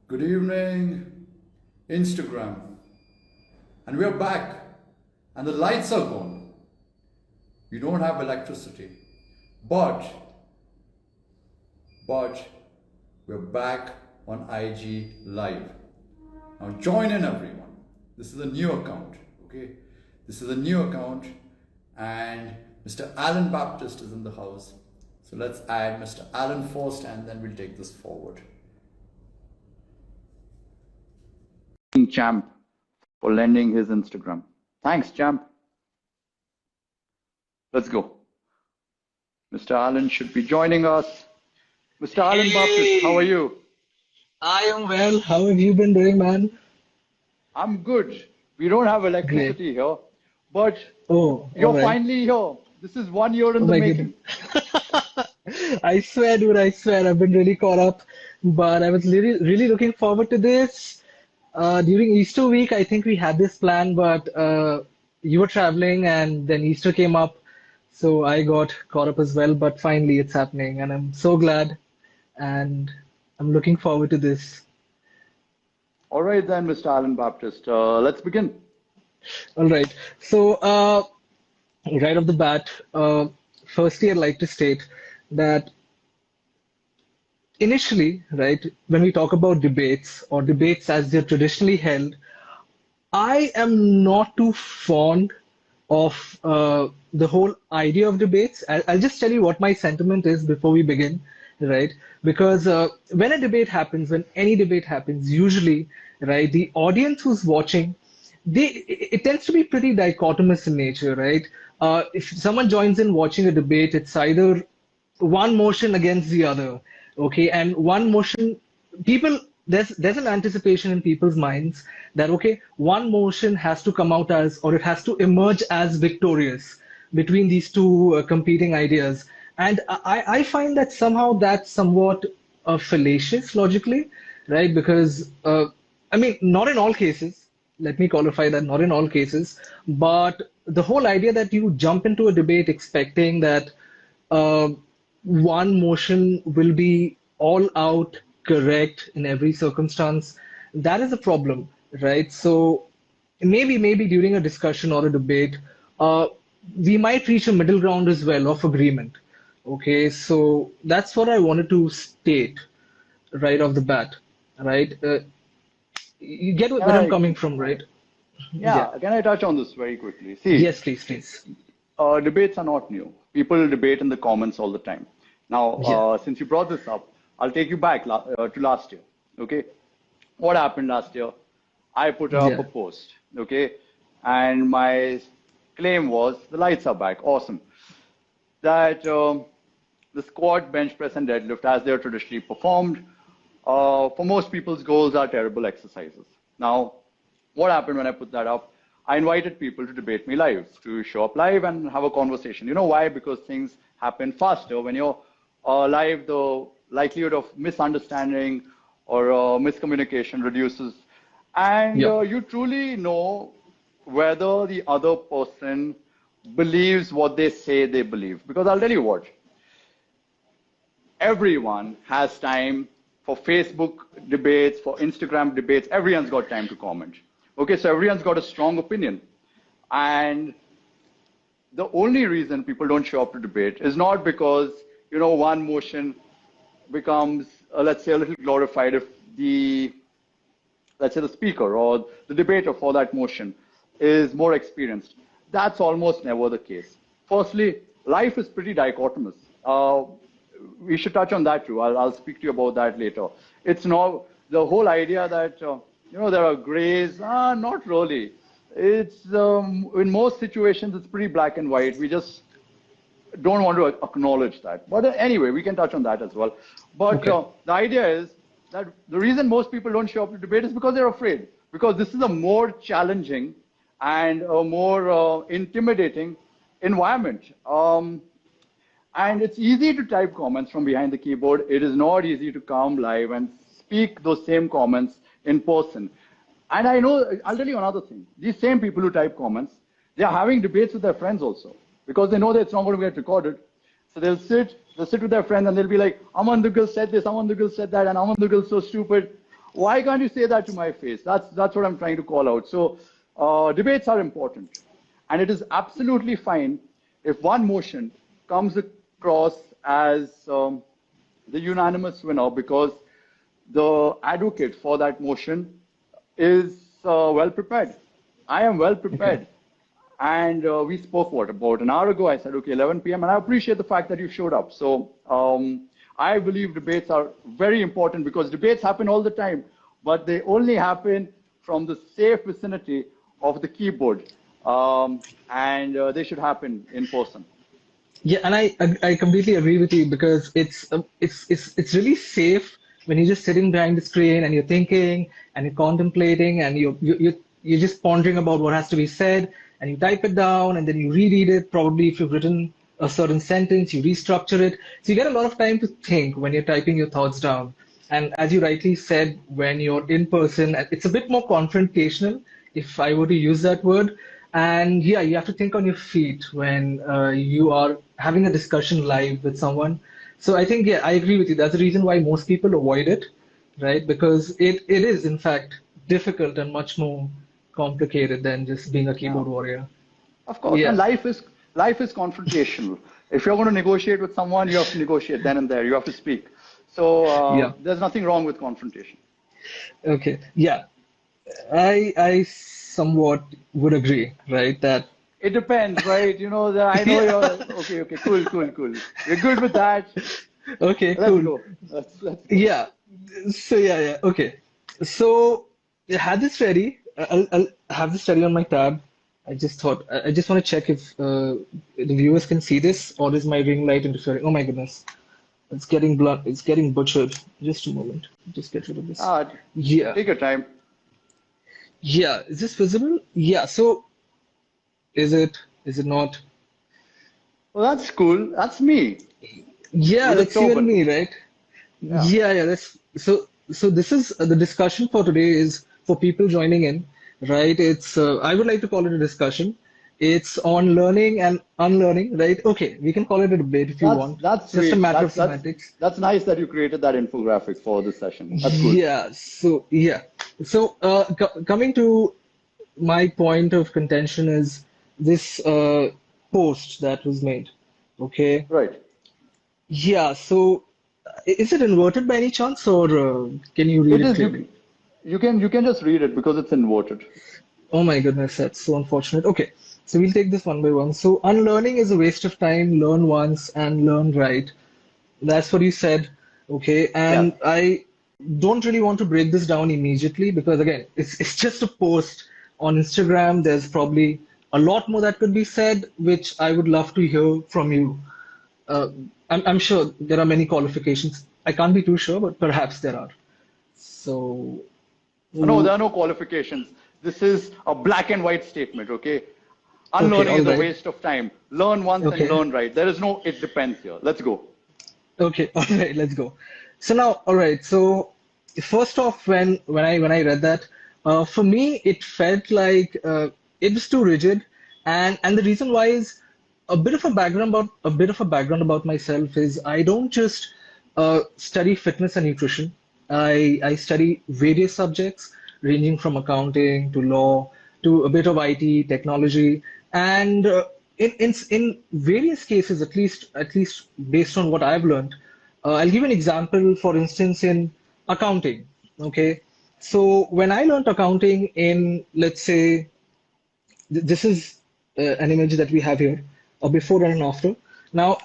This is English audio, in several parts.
Good evening, Instagram. And we are back, and the lights are gone. We don't have electricity. But we're back on IG Live. Now join in everyone. This is a new account, okay? This is a new account, and Mr. Alan Baptist is in the house. So let's add Mr. Alan first, and then we'll take this forward. Champ for lending his Instagram. Thanks, Champ. Let's go. Mr. Alan should be joining us. Mr. Alan Baptist, how are you? I am well. How have you been doing, man? I'm good. We don't have electricity here, but you're right. finally here. This is 1 year in the my making. I swear, dude, I swear. I've been really caught up, but I was really looking forward to this. During Easter week, I think we had this plan, but you were traveling and then Easter came up. So I got caught up as well, but finally it's happening and I'm so glad and I'm looking forward to this. All right then, Mr. Alan Baptist, let's begin. All right. So right off the bat, firstly, I'd like to state that initially, right, when we talk about debates or debates as they're traditionally held, I am not too fond of the whole idea of debates. I'll just tell you what my sentiment is before we begin, right? Because when a debate happens, when any debate happens, usually, right, the audience who's watching, it tends to be pretty dichotomous in nature, right? If someone joins in watching a debate, it's either one motion against the other, okay? And one motion, people, there's an anticipation in people's minds that, okay, one motion has to come out as, or it has to emerge as victorious between these two competing ideas. And I find that somehow that's somewhat fallacious logically, right? Because, I mean, not in all cases, let me qualify that, not in all cases, but the whole idea that you jump into a debate expecting that one motion will be all out correct in every circumstance, that is a problem, right? So maybe during a discussion or a debate, we might reach a middle ground as well of agreement. Okay, so that's what I wanted to state right off the bat, right? You get where I'm coming from, right? Yeah, can I touch on this very quickly? See, yes, please. Debates are not new. People debate in the comments all the time. Now, since you brought this up, I'll take you back to last year. Okay, what happened last year? I put up a post. Okay, and my claim was the lights are back. Awesome. That the squat, bench press, and deadlift, as they are traditionally performed, for most people's goals are terrible exercises. Now, what happened when I put that up? I invited people to debate me live, to show up live and have a conversation. You know why? Because things happen faster. When you're live, the likelihood of misunderstanding or miscommunication reduces. And you truly know whether the other person believes what they say they believe. Because I'll tell you what, everyone has time for Facebook debates, for Instagram debates. Everyone's got time to comment. Okay, so everyone's got a strong opinion. And the only reason people don't show up to debate is not because, you know, one motion becomes, let's say, a little glorified if the, let's say, the speaker or the debater for that motion is more experienced. That's almost never the case. Firstly, life is pretty dichotomous. We should touch on that too. I'll speak to you about that later. It's not the whole idea that, you know, there are grays. Not really. It's, in most situations, it's pretty black and white. We just don't want to acknowledge that. But anyway, we can touch on that as well. But the idea is that the reason most people don't show up to debate is because they're afraid. Because this is a more challenging and a more intimidating environment. And it's easy to type comments from behind the keyboard. It is not easy to come live and speak those same comments in person. And I know, I'll tell you another thing. These same people who type comments, they are having debates with their friends also, because they know that it's not going to get recorded. So they'll sit with their friends and they'll be like, Aman Duggal said this, Aman Duggal said that, and Aman Duggal's so stupid. Why can't you say that to my face? That's what I'm trying to call out. So debates are important, and it is absolutely fine if one motion comes across as the unanimous winner because the advocate for that motion is well prepared. I am well Okay. prepared. And we spoke, what, about an hour ago? I said, okay, 11 p.m. And I appreciate the fact that you showed up. So I believe debates are very important because debates happen all the time, but they only happen from the safe vicinity of the keyboard. And they should happen in person. Yeah, and I completely agree with you because it's really safe when you're just sitting behind the screen and you're thinking and you're contemplating and you're just pondering about what has to be said and you type it down and then you reread it. Probably if you've written a certain sentence, you restructure it. So you get a lot of time to think when you're typing your thoughts down. And as you rightly said, when you're in person, it's a bit more confrontational, if I were to use that word. And yeah, you have to think on your feet when you are having a discussion live with someone. So I think, yeah, I agree with you. That's the reason why most people avoid it, right? Because it is, in fact, difficult and much more complicated than just being a Yeah. keyboard warrior. Of course, and Yeah, life is confrontational. If you're going to negotiate with someone, you have to negotiate then and there. You have to speak. So yeah. there's nothing wrong with confrontation. Okay, yeah. I somewhat would agree, right? That It depends, right? I know yeah. you're okay. Okay, cool, cool, cool. We're good with that. Okay, Let's cool. go. Let's go. Yeah. So yeah. Okay. So I had this ready. I'll have this ready on my tab. I just thought I just want to check if the viewers can see this or is my ring light interfering? Oh my goodness. It's getting blunt. It's getting butchered. Just a moment. Just get rid of this. Ah, Yeah. take your time. Yeah. Is this visible? Yeah. So is it? Is it not? Well, that's cool. That's me Yeah, with a that's you and turban. me, right? Yeah. Yeah, yeah. That's so. This is the discussion for today is for people joining in, right? It's I would like to call it a discussion. It's on learning and unlearning, right? Okay, we can call it a debate if you That's want. that's It's just a great. matter That's of that's semantics. that's nice that you created that infographic for this session. That's cool. Yeah. So yeah. So coming to my point of contention is this post that was made. Okay. Right. Yeah. So is it inverted by any chance, or can you read It it is clearly? you can just read it because it's inverted. Oh my goodness, that's so unfortunate. Okay, so we'll take this one by one. So, unlearning is a waste of time. Learn once and learn right. That's what you said. Okay, Yes. and I don't really want to break this down immediately because, again, it's just a post on Instagram. There's probably a lot more that could be said, which I would love to hear from you. Uh, I'm sure there are many qualifications. I can't be too sure, but perhaps there are. So, No, mm, there are no qualifications. This is a black and white statement, okay? okay, Unlearning all is a right. waste of time. Learn once and Okay. learn right. There is no it depends here. Let's go. Okay, all right, let's go. So now, all right. So first off, when I read that, for me it felt like it was too rigid, and the reason why is a bit of a background about myself is I don't just study fitness and nutrition. I study various subjects ranging from accounting to law to a bit of IT technology, and in various cases, at least based on what I've learned, I'll give you an example. For instance, in accounting. Okay, so when I learned accounting in, let's say, this is an image that we have here, a before and an after. Now,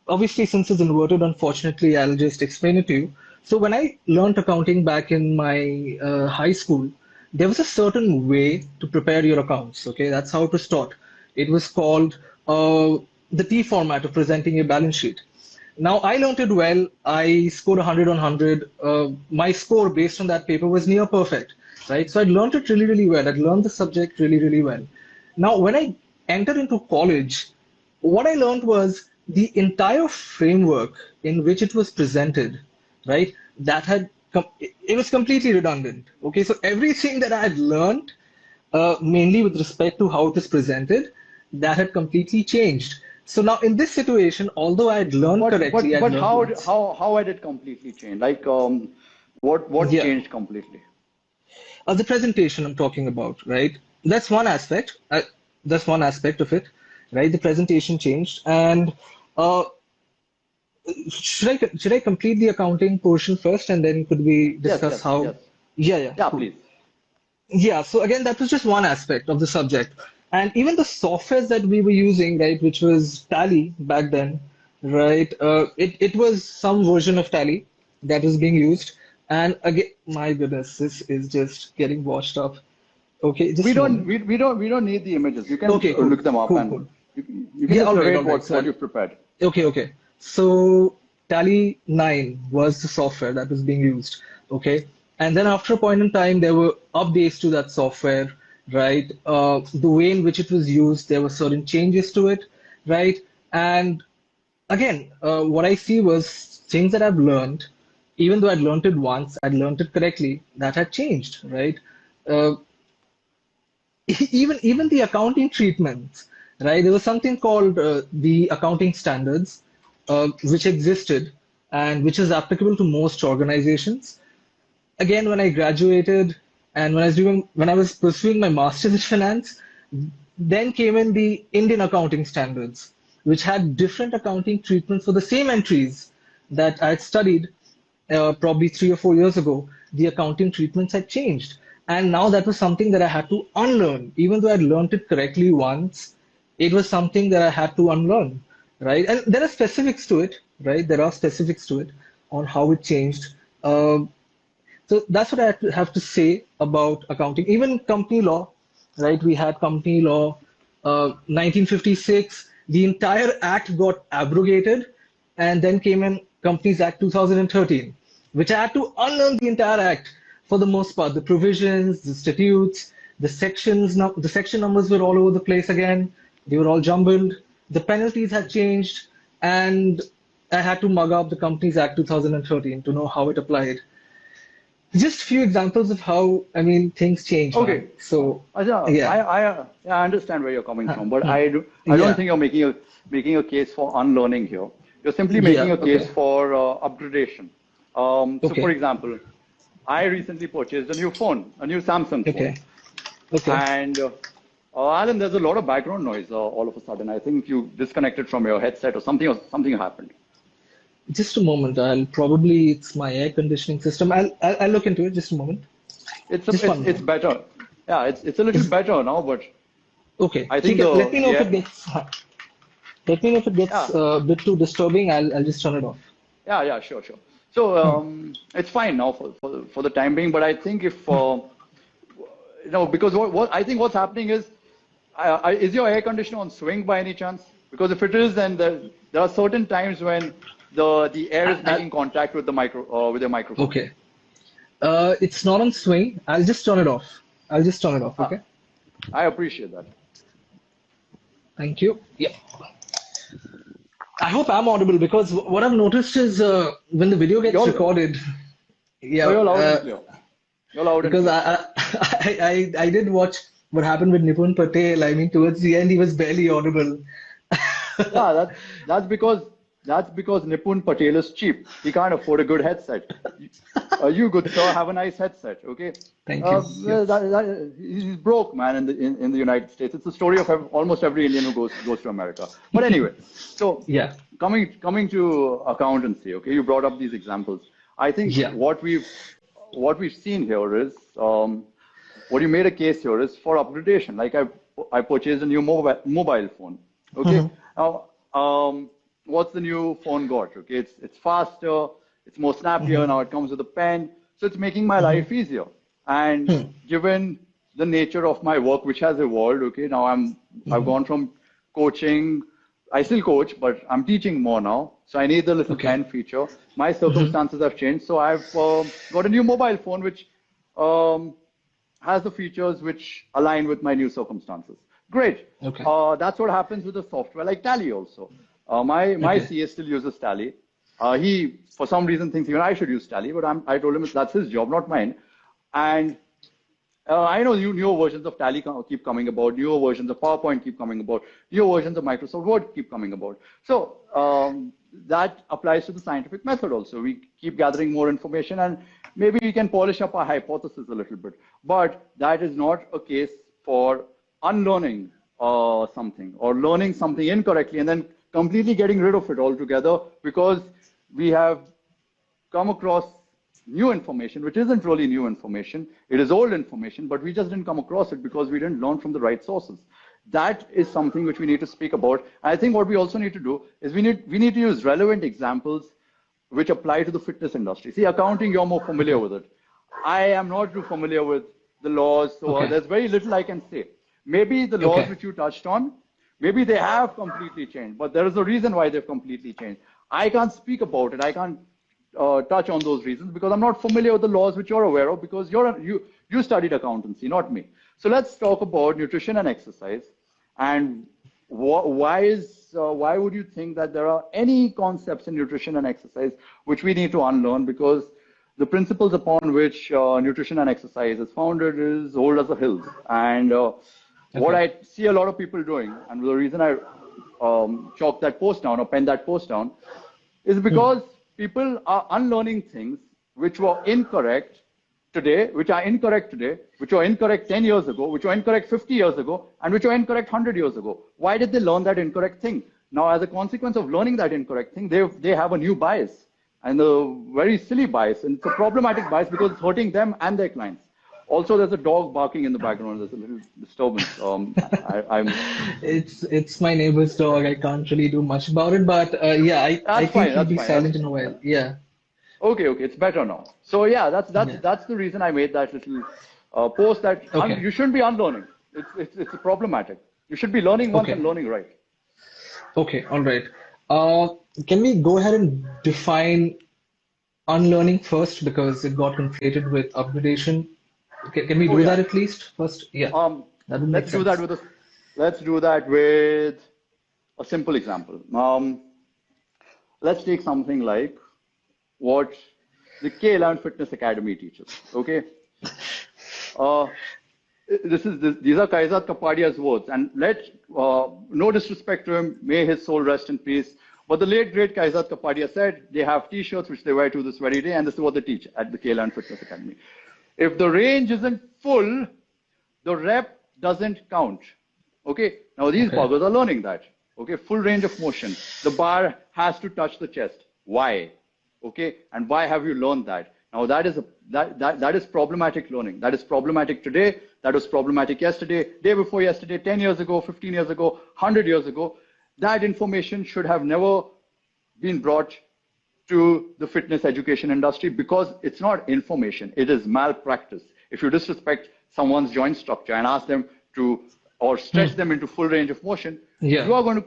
obviously, since it's inverted, unfortunately, I'll just explain it to you. So, when I learned accounting back in my high school, there was a certain way to prepare your accounts. Okay, that's how to start. It was called the T format of presenting your balance sheet. Now, I learned it well. I scored 100 on 100. My score based on that paper was near perfect, right? So I learned it really, really well. I learned the subject really, really well. Now, when I entered into college, what I learned was the entire framework in which it was presented, right? It was completely redundant. Okay, so everything that I had learned, mainly with respect to how it is presented, that had completely changed. So now in this situation, although I had learned But correctly, but I had but learned how once. how how had it completely changed? Like What Yeah. changed completely? The presentation I'm talking about, right? That's one aspect. That's one aspect of it, right? The presentation changed, and uh, should I complete the accounting portion first, and then could we Yes, discuss yes, how? yes. Yeah, yeah, Yeah, cool. please. Yeah, so again, that was just one aspect of the subject. And even the softwares that we were using, right, which was Tally back then, right, it was some version of Tally that was being used. And again, my goodness, this is just getting washed up. Okay, We just a don't moment. we, we don't we don't need the images. You can Okay, cool, look them up, cool, and cool. you can Yeah, just all narrate right. what So you've prepared. okay, okay. So Tally 9 was the software that was being used. Okay. And then after a point in time, there were updates to that software, right? The way in which it was used, there were certain changes to it, right? And again, what I see was things that I've learned, even though I'd learned it once, I'd learned it correctly, that had changed, right? Uh, even the accounting treatments, right? There was something called the accounting standards, which existed and which is applicable to most organizations. Again, when I graduated and when I was pursuing my master's in finance, then came in the Indian accounting standards, which had different accounting treatments for the same entries that I had studied probably 3 or 4 years ago. The accounting treatments had changed. And now that was something that I had to unlearn. Even though I'd learned it correctly once, it was something that I had to unlearn, right? And there are specifics to it, right? There are specifics to it on how it changed. So that's what have to say about accounting. Even company law, right? We had company law, 1956. The entire act got abrogated, and then came in Companies Act 2013, which I had to unlearn the entire act for the most part. The provisions, the statutes, the sections, the section numbers were all over the place again. They were all jumbled. The penalties had changed, and I had to mug up the Companies Act 2013 to know how it applied. Just few examples of how, I mean, things change, man. Okay. So, Aja, yeah. yeah, I understand where you're coming from, but Hmm. I don't Yeah. think you're making a case for unlearning here. You're simply making Yeah. a case Okay. for upgradation. So, for Okay. example, I recently purchased a new phone, a new Samsung phone, Okay. Okay. and Alan, there's a lot of background noise all of a sudden. I think you disconnected from your headset or something happened. Just a moment. It's my air conditioning system. I'll look into it. Just a moment. Just one It's moment. better. Yeah, it's a little Is better now, but okay. I think ठीक है. the yeah. Let me know if it gets Yeah, a bit too disturbing. I'll just turn it off. yeah, sure, sure. So Hmm. it's fine now for the time being, but I think if because what I think what's happening is, is your air conditioner on swing by any chance? Because if it is, then there are certain times when the air is I, making contact with the with your microphone. okay. It's not on swing. I'll just turn it off. I'll just turn it off. Ah, Okay. I appreciate that. Thank you. Yeah. I hope I'm audible because what I've noticed is when the video gets You're recorded, yeah, no, you're loud and clear. You're loud and because clear. I did watch what happened with Nipun Patel. I mean, towards the end, he was barely audible. Yeah, that's because Nipun Patel is cheap. He can't afford a good headset. You good sir, have a nice headset, okay? Thank you. Yeah. He's broke, man, in the United States. It's the story of almost every Indian who goes to America. But anyway, so Yeah. coming to accountancy, okay? You brought up these examples. I think Yeah. what we've seen here is what you made a case here is for upgradation. Like I purchased a new mobile phone. Okay. Mhm. Now, what's the new phone got? Okay, it's faster, it's more snappier. Mhm. Now it comes with a pen, so it's making my Mhm. life easier. And Hmm. given the nature of my work, which has evolved, okay, now I've Mhm. gone from coaching. I still coach, but I'm teaching more now. So I need the little Okay. pen feature. My Mhm. circumstances have changed, so I've got a new mobile phone, which um, has the features which align with my new circumstances. Great. Okay. That's what happens with the software like Tally also. My Okay. CA still uses Tally. He, for some reason, thinks even I should use Tally, but I told him that's his job, not mine. And I know newer versions of Tally keep coming about, newer versions of PowerPoint keep coming about, newer versions of Microsoft Word keep coming about. So that applies to the scientific method also. We keep gathering more information and maybe we can polish up our hypothesis a little bit. But that is not a case for unlearning something or learning something incorrectly and then completely getting rid of it altogether because we have come across new information, which isn't really new information. It is old information, but we just didn't come across it because we didn't learn from the right sources. That is something which we need to speak about. I think what we also need to do is we need to use relevant examples which apply to the fitness industry. See, accounting, you're more familiar with it. I am not too familiar with the laws, so there's very little I can say. Maybe the laws which you touched on, maybe they have completely changed, but there is a reason why they've completely changed. I can't speak about it. I can't touch on those reasons because I'm not familiar with the laws which you're aware of because you studied accountancy, not me. So let's talk about nutrition and exercise and why would you think that there are any concepts in nutrition and exercise which we need to unlearn because the principles upon which nutrition and exercise is founded is old as the hills. And what I see a lot of people doing, and the reason I chalked that post down or penned that post down is because people are unlearning things which were incorrect today, which are incorrect today, which were incorrect 10 years ago, which were incorrect 50 years ago, and which were incorrect 100 years ago. Why did they learn that incorrect thing? Now, as a consequence of learning that incorrect thing, they have a new bias, and a very silly bias, and it's a problematic bias because it's hurting them and their clients. Also, there's a dog barking in the background. There's a little disturbance. It's my neighbor's dog. I can't really do much about it, but yeah, I think he'll be silent in a while. Yeah. Okay, it's better now. So yeah, that's the reason I made that little post that you shouldn't be unlearning. It's problematic. You should be learning once and learning right. Okay, all right. Can we go ahead and define unlearning first because it got conflated with upgradation? Can we do that at least first? Yeah. That would make let's sense. Let's do that with a simple example. Let's take something like what the K11 Fitness Academy teaches. Okay. These are Kaizad Kapadia's words, and no disrespect to him, may his soul rest in peace. But the late great Kaizad Kapadia said they have T-shirts which they wear to this very day, and this is what they teach at the K11 Fitness Academy. If the range isn't full, the rep doesn't count. Okay. Now these buggers are learning that. Okay. Full range of motion. The bar has to touch the chest. Why? Okay. And why have you learned that? Now that is problematic learning. That is problematic today. That was problematic yesterday, day before yesterday, 10 years ago, 15 years ago, 100 years ago. That information should have never been brought to the fitness education industry because it's not information, it is malpractice. If you disrespect someone's joint structure and ask them to or stretch them into full range of motion, you are going to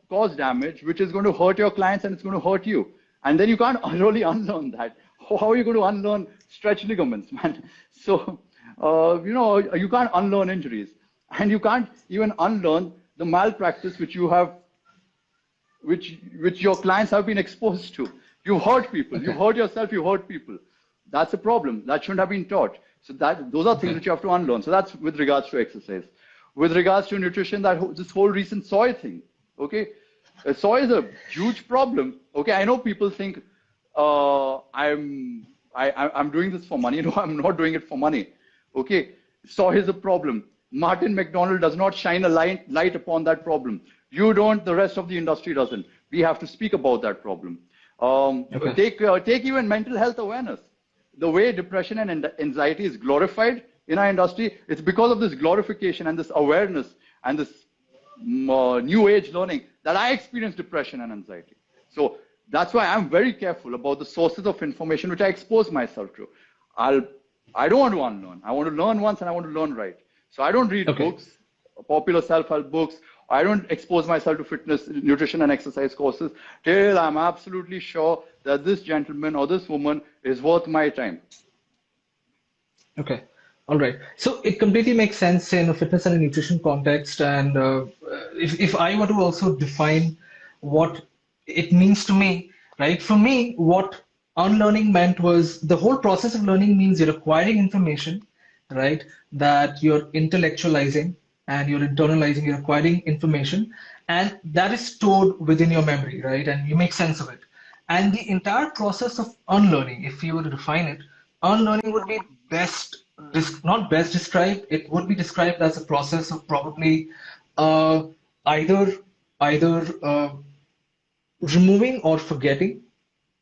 cause damage, which is going to hurt your clients and it's going to hurt you. And then you can't really unlearn that. How are you going to unlearn stretch ligaments, man? So, you can't unlearn injuries, and you can't even unlearn the malpractice which you have, which your clients have been exposed to. You hurt people. You hurt yourself. You hurt people. That's a problem. That shouldn't have been taught. So those are things which you have to unlearn. So that's with regards to exercise. With regards to nutrition, this whole recent soy thing. Okay, soy is a huge problem. Okay, I know people think I'm doing this for money. No, I'm not doing it for money. Okay, soy is a problem. Martin McDonald does not shine a light upon that problem. You don't. The rest of the industry doesn't. We have to speak about that problem. Take even mental health awareness. The way depression and anxiety is glorified in our industry, it's because of this glorification and this awareness and this new age learning that I experience depression and anxiety. So that's why I'm very careful about the sources of information which I expose myself to. I don't want to unlearn. I want to learn once and I want to learn right. So I don't read books, popular self-help books. I don't expose myself to fitness, nutrition, and exercise courses till I'm absolutely sure that this gentleman or this woman is worth my time. Okay. All right. So it completely makes sense in a fitness and a nutrition context. And if I were to also define what it means to me, right? For me, what unlearning meant was the whole process of learning means you're acquiring information, right? That you're intellectualizing and you're internalizing, you're acquiring information, and that is stored within your memory, right? And you make sense of it. And the entire process of unlearning, if you were to define it, unlearning would be not best described, it would be described as a process of probably uh, either either removing or forgetting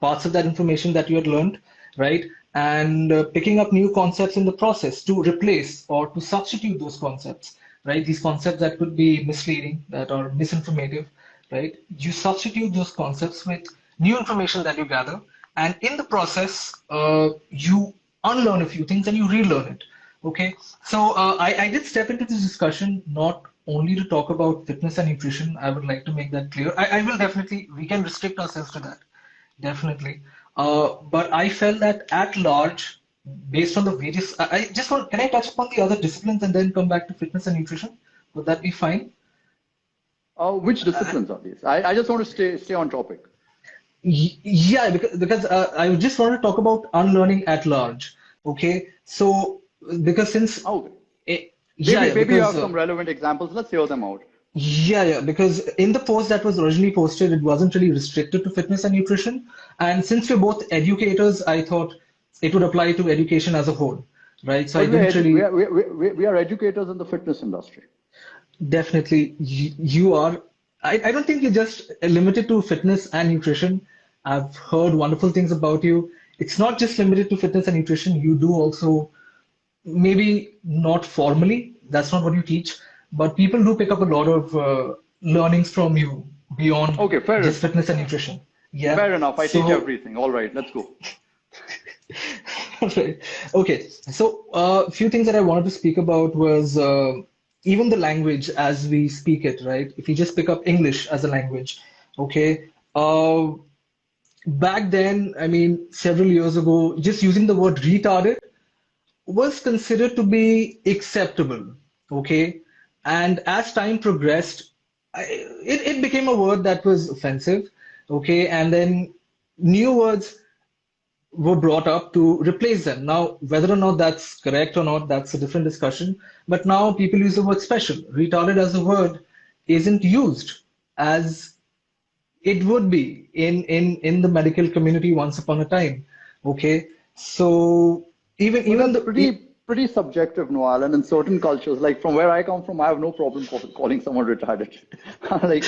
parts of that information that you had learned, right? And picking up new concepts in the process to replace or to substitute those concepts, right? These concepts that could be misleading, that are misinformative, right? You substitute those concepts with new information that you gather, and in the process, you unlearn a few things and you relearn it. Okay, so I did step into this discussion not only to talk about fitness and nutrition. I would like to make that clear. I will definitely, we can restrict ourselves to that, definitely. But I felt that at large, based on the various, I just want, can I touch upon the other disciplines and then come back to fitness and nutrition? Would that be fine? Which disciplines are these? I just want to stay on topic. Yeah, because I just want to talk about unlearning at large. Okay, so because since Okay. eh, Maybe maybe you have because some relevant examples. Let's hear them out. yeah, because in the post that was originally posted, it wasn't really restricted to fitness and nutrition. And since we're both educators, I thought it would apply to education as a whole, right? So I But didn't really, we are educators in the fitness industry. definitely, you are. I don't think you're just limited to fitness and nutrition. I've heard wonderful things about you. It's not just limited to fitness and nutrition. You do also, maybe not formally, that's not what you teach, but people do pick up a lot of learnings from you beyond Okay, just fitness and nutrition. Yeah. fair enough. I teach So, everything. All right, let's go. right. Okay. So, a few things that I wanted to speak about was even the language as we speak it, right? If you just pick up English as a language, okay. Back then, I mean, several years ago, just using the word retarded was considered to be acceptable, okay? And as time progressed, it became a word that was offensive, okay? And then new words were brought up to replace them. Now, whether or not that's correct or not, that's a different discussion. But now people use the word special. Retarded as a word isn't used as it would be in the medical community once upon a time. Okay, so even Well, even that's the pretty subjective, Noel. And in certain cultures, like from where I come from, I have no problem calling someone retarded. Like,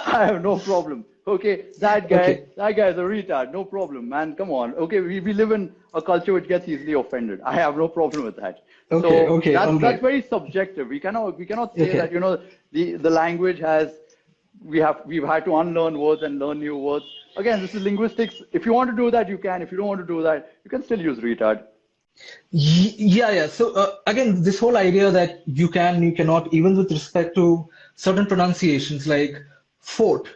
I have no problem. Okay, okay, that guy is a retard. No problem, man. Come on. Okay, we live in a culture which gets easily offended. I have no problem with that. okay, So okay, all that's right, very subjective. We cannot say that, okay. the language has we've had to unlearn words and learn new words. Again, this is linguistics. If you want to do that, you can. If you don't want to do that, you can still use retard. Yeah, yeah. So again, this whole idea that you can, you cannot, even with respect to certain pronunciations like fort,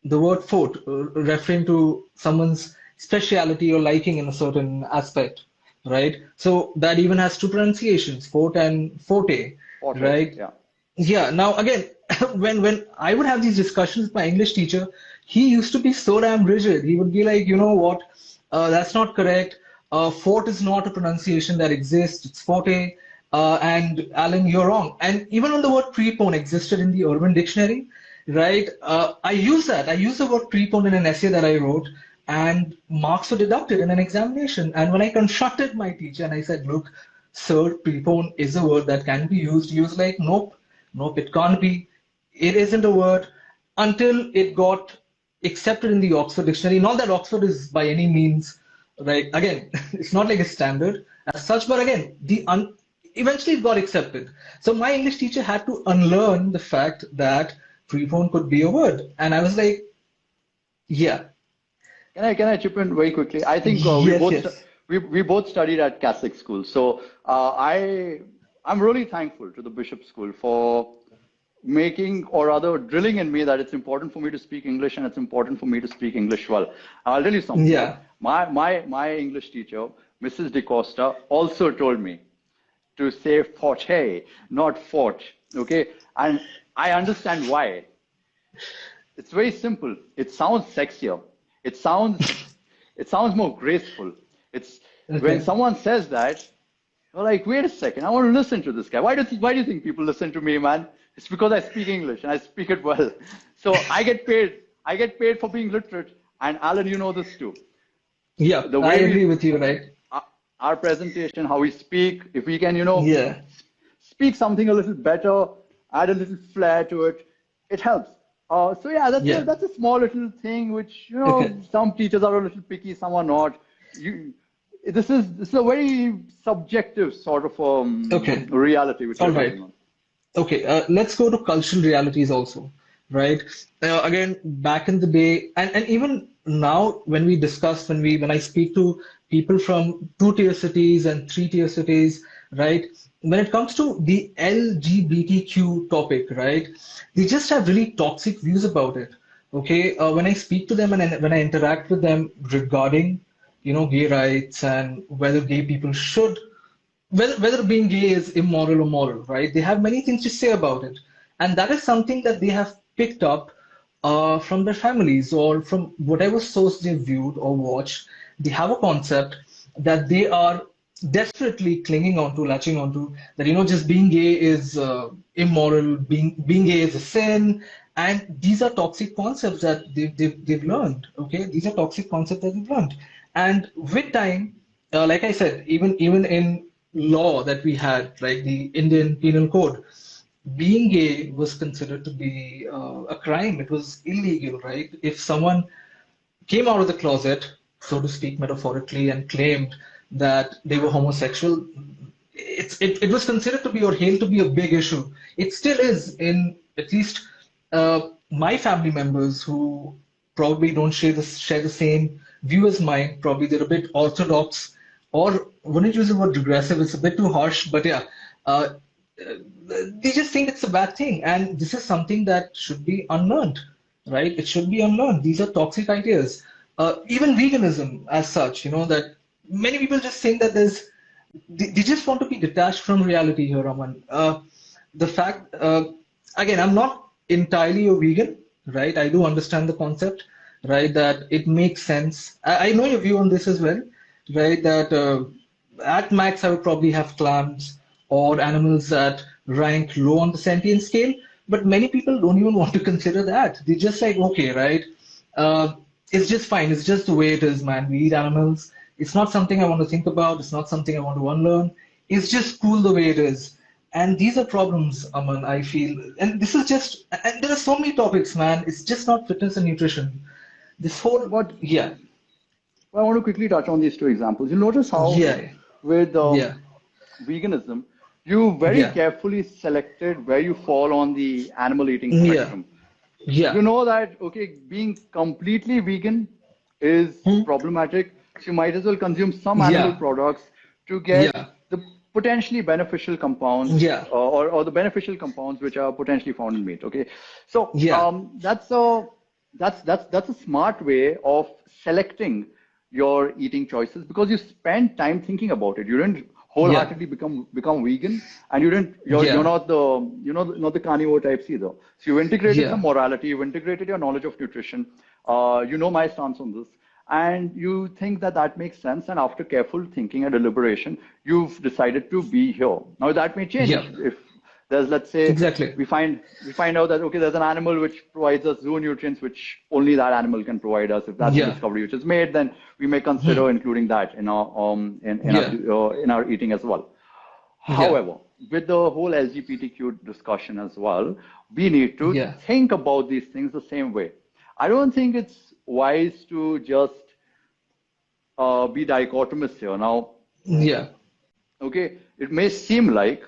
the word fort, referring to someone's speciality or liking in a certain aspect, right? So that even has two pronunciations, fort and forte, Forte, right? yeah. Yeah. Now again, when I would have these discussions with my English teacher, he used to be so damn rigid. He would be like, you know what, that's not correct. Fort is not a pronunciation that exists. It's forte. And Alan, you're wrong. And even when the word prepone existed in the Urban Dictionary, right? I use that. I use the word prepone in an essay that I wrote, and marks were deducted in an examination. And when I confronted my teacher and I said, look, sir, prepone is a word that can be used. He was like, nope, nope, it can't be. It isn't a word until it got accepted in the Oxford Dictionary. Not that Oxford is by any means right. Again, it's not like a standard as such, but again, eventually it got accepted. So my English teacher had to unlearn the fact that prepone could be a word, and I was like, yeah, Can I chip in very quickly? I think yes, yes, we both studied at Catholic school, so I'm really thankful to the Bishop School for making or rather drilling in me that it's important for me to speak English and it's important for me to speak English well. I'll tell you something. Like yeah, my English teacher, Mrs. DeCosta, also told me to say forte, not fort. Okay, and I understand why. It's very simple. It sounds sexier. It sounds it sounds more graceful. It's when okay, someone says that, You're like, wait a second, I want to listen to this guy. Why do you think people listen to me, man? It's because I speak English and I speak it well. So I get paid. I get paid for being literate. And Alan, you know this too. Yeah, The I way agree with you, right? uh, our presentation, how we speak, if we can, Yeah. speak something a little better, add a little flair to it, it helps. So yeah, Yeah. that's a small little thing which, Okay. some teachers are a little picky, some are not. You, this is a very subjective sort of Okay. reality which All we're right. talking on. Okay, let's go to cultural realities also, right? Again, back in the day, and even now when we discuss, when I speak to people from two-tier cities and three-tier cities, right? When it comes to the LGBTQ topic, right? They just have really toxic views about it. Okay, when I speak to them and when I interact with them regarding, gay rights and whether gay people should whether being gay is immoral or moral, right? They have many things to say about it, and that is something that they have picked up from their families or from whatever source they viewed or watched. They have a concept that they are desperately clinging onto, latching onto. That just being gay is immoral, being gay is a sin, and these are toxic concepts that they've learned. Okay, these are toxic concepts that they've learned, and with time, like I said, even in law that we had, like the Indian Penal Code, being gay was considered to be a crime. It was illegal, right? If someone came out of the closet, so to speak, metaphorically, and claimed that they were homosexual, it was considered to be or hailed to be a big issue. It still is in at least my family members who probably don't share the same view as mine. Probably they're a bit orthodox, or wouldn't use the word regressive. It's a bit too harsh, but yeah, uh, they just think it's a bad thing, and this is something that should be unlearned, right? It should be unlearned. These are toxic ideas. Even veganism, as such, that many people just think that they just want to be detached from reality here, Raman. The fact, again, I'm not entirely a vegan, right? I do understand the concept, right? That it makes sense. I know your view on this as well, right? That at max, I would probably have clams or animals that rank low on the sentient scale. But many people don't even want to consider that. They just like, okay, right? Uh, it's just fine. It's just the way it is, man. We eat animals. It's not something I want to think about. It's not something I want to unlearn. It's just cool the way it is. And these are problems, Aman, I feel. And this is just, and there are so many topics, man. It's just not fitness and nutrition. This whole, But yeah, I want to quickly touch on these two examples. You notice how yeah, with yeah, veganism, you very yeah, carefully selected where you fall on the animal eating yeah, spectrum. yeah, You know that, okay, being completely vegan is hmm, problematic. So you might as well consume some animal yeah, products to get yeah, the potentially beneficial compounds yeah, or the beneficial compounds which are potentially found in meat. Okay. So yeah, that's a smart way of selecting your eating choices because you spend time thinking about it. You didn't yeah, wholeheartedly become vegan, and you're yeah, not the not the carnivore types either. So you've integrated some yeah, morality, you've integrated your knowledge of nutrition. You know my stance on this, and you think that that makes sense. And after careful thinking and deliberation, you've decided to be here. Now that may change yeah, if there's, let's say, exactly. we find out that, okay, there's an animal which provides us zoonutrients which only that animal can provide us. If that's the Yeah, discovery which is made, then we may hmm, consider including that in our yeah, in our eating as well. yeah, However, with the whole LGBTQ discussion as well, we need to yeah, think about these things the same way. I don't think it's wise to just be dichotomous here. Now, yeah, okay, it may seem like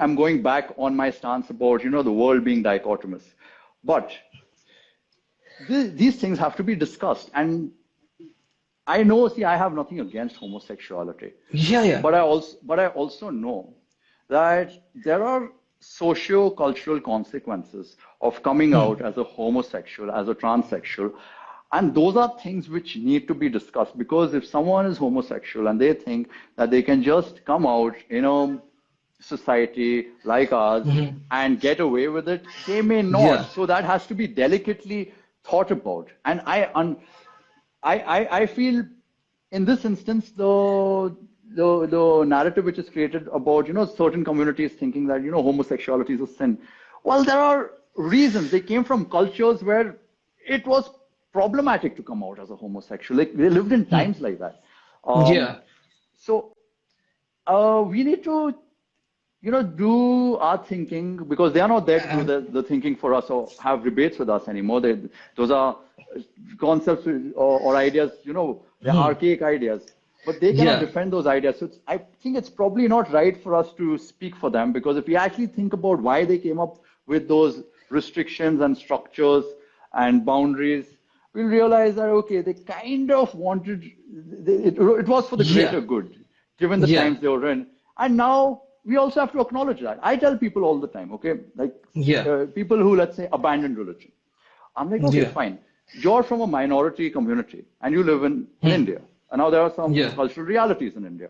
I'm going back on my stance about, the world being dichotomous. But these things have to be discussed. And I know, see, I have nothing against homosexuality, yeah, yeah, but I also know that there are socio-cultural consequences of coming hmm, out as a homosexual, as a transsexual, and those are things which need to be discussed because if someone is homosexual and they think that they can just come out, society like ours hmm, and get away with it, they may not. yeah, So that has to be delicately thought about. And I feel in this instance, the narrative which is created about, certain communities thinking that, homosexuality is a sin. Well, there are reasons. They came from cultures where it was problematic to come out as a homosexual. Like, they lived in times like that. Yeah. So we need to, do our thinking, because they are not there to do the thinking for us or have debates with us anymore. Those are concepts or ideas, they're archaic ideas, but they cannot defend those ideas. So I think it's probably not right for us to speak for them, because if we actually think about why they came up with those restrictions and structures and boundaries, we'll realize that, okay, they kind of wanted, it was for the greater good, given the times they were in. And now we also have to acknowledge that. I tell people all the time, okay, like people who, let's say, abandon religion. I'm like, okay, fine. You're from a minority community and you live in India. And now there are some cultural realities in India.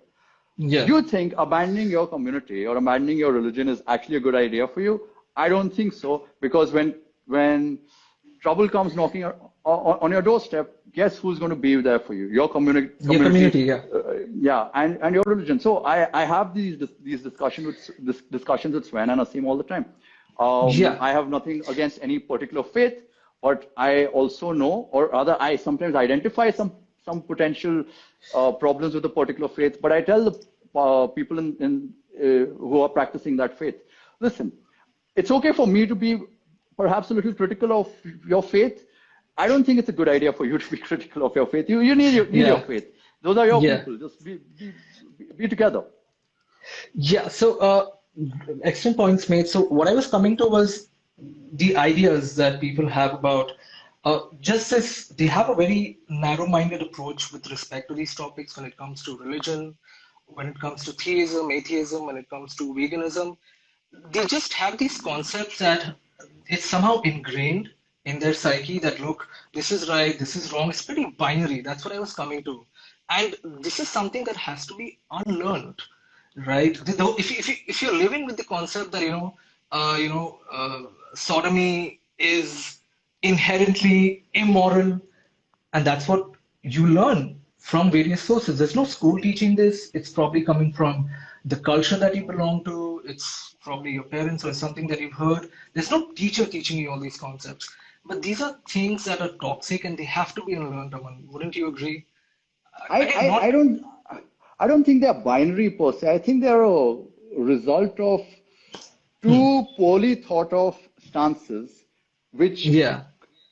You think abandoning your community or abandoning your religion is actually a good idea for you? I don't think so, because when trouble comes knocking on your doorstep, guess who's going to be there for you? Your community, and your religion. So I have these discussions with Sven and Asim all the time. I have nothing against any particular faith, but I also know, or rather, I sometimes identify some potential problems with a particular faith. But I tell the people who are practicing that faith, listen, it's okay for me to be perhaps a little critical of your faith. I don't think it's a good idea for you to be critical of your faith. You need your faith. Those are your people. Just be together. Yeah. So excellent points made. So what I was coming to was the ideas that people have about just as they have a very narrow-minded approach with respect to these topics when it comes to religion, when it comes to theism, atheism, when it comes to veganism. They just have these concepts that it's somehow ingrained in their psyche that, look, this is right, this is wrong. It's pretty binary. That's what I was coming to. And this is something that has to be unlearned, right? If you're living with the concept that, sodomy is inherently immoral, and that's what you learn from various sources. There's no school teaching this. It's probably coming from the culture that you belong to. It's probably your parents or something that you've heard. There's no teacher teaching you all these concepts. But these are things that are toxic and they have to be unlearned, Aman. Wouldn't you agree? I don't think they're binary per se. I think they're a result of two poorly thought of stances, which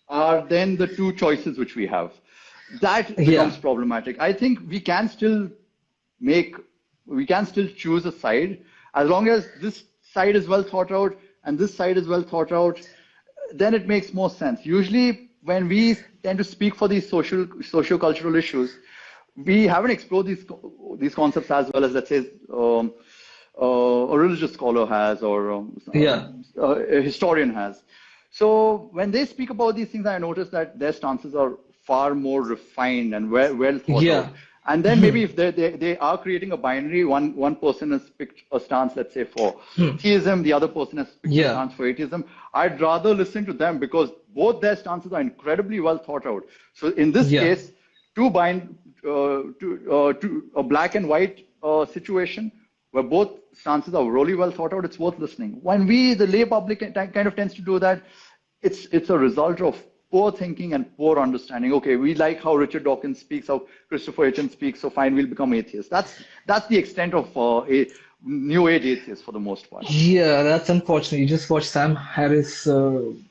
are then the two choices which we have. That becomes problematic. I think we can still choose a side, as long as this side is well thought out and this side is well thought out, then it makes more sense. Usually when we tend to speak for these socio-cultural issues, we haven't explored these concepts as well as, let's say, a religious scholar has, or a historian has. So when they speak about these things, I notice that their stances are far more refined and well thought out. And then maybe if they are creating a binary, one person has picked a stance, let's say, for theism, the other person has picked a stance for atheism, I'd rather listen to them, because both their stances are incredibly well thought out. So in this case, to a black and white situation where both stances are really well thought out, it's worth listening. When the lay public kind of tends to do that, it's a result of poor thinking and poor understanding. Okay, we like how Richard Dawkins speaks, how Christopher Hitchens speaks, so fine, we'll become atheists. That's the extent of a new age atheists for the most part. Yeah, that's unfortunate. You just watch Sam Harris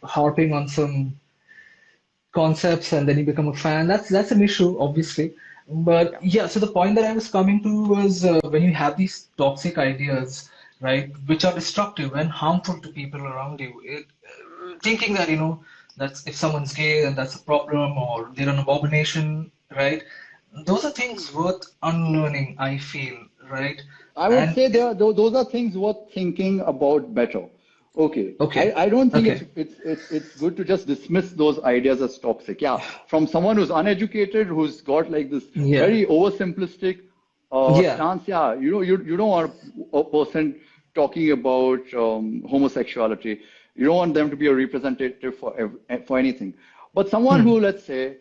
harping on some concepts and then you become a fan. That's an issue, obviously. But so the point that I was coming to was when you have these toxic ideas, right, which are destructive and harmful to people around you, thinking that, that's if someone's gay and that's a problem, or they're an abomination, right? Those are things worth unlearning, I feel, right? I would say those are things worth thinking about better. Okay. I don't think it's good to just dismiss those ideas as toxic. Yeah, from someone who's uneducated, who's got like this very oversimplistic stance. Yeah, you don't want a person talking about homosexuality. You don't want them to be a representative for anything. But someone who, let's say,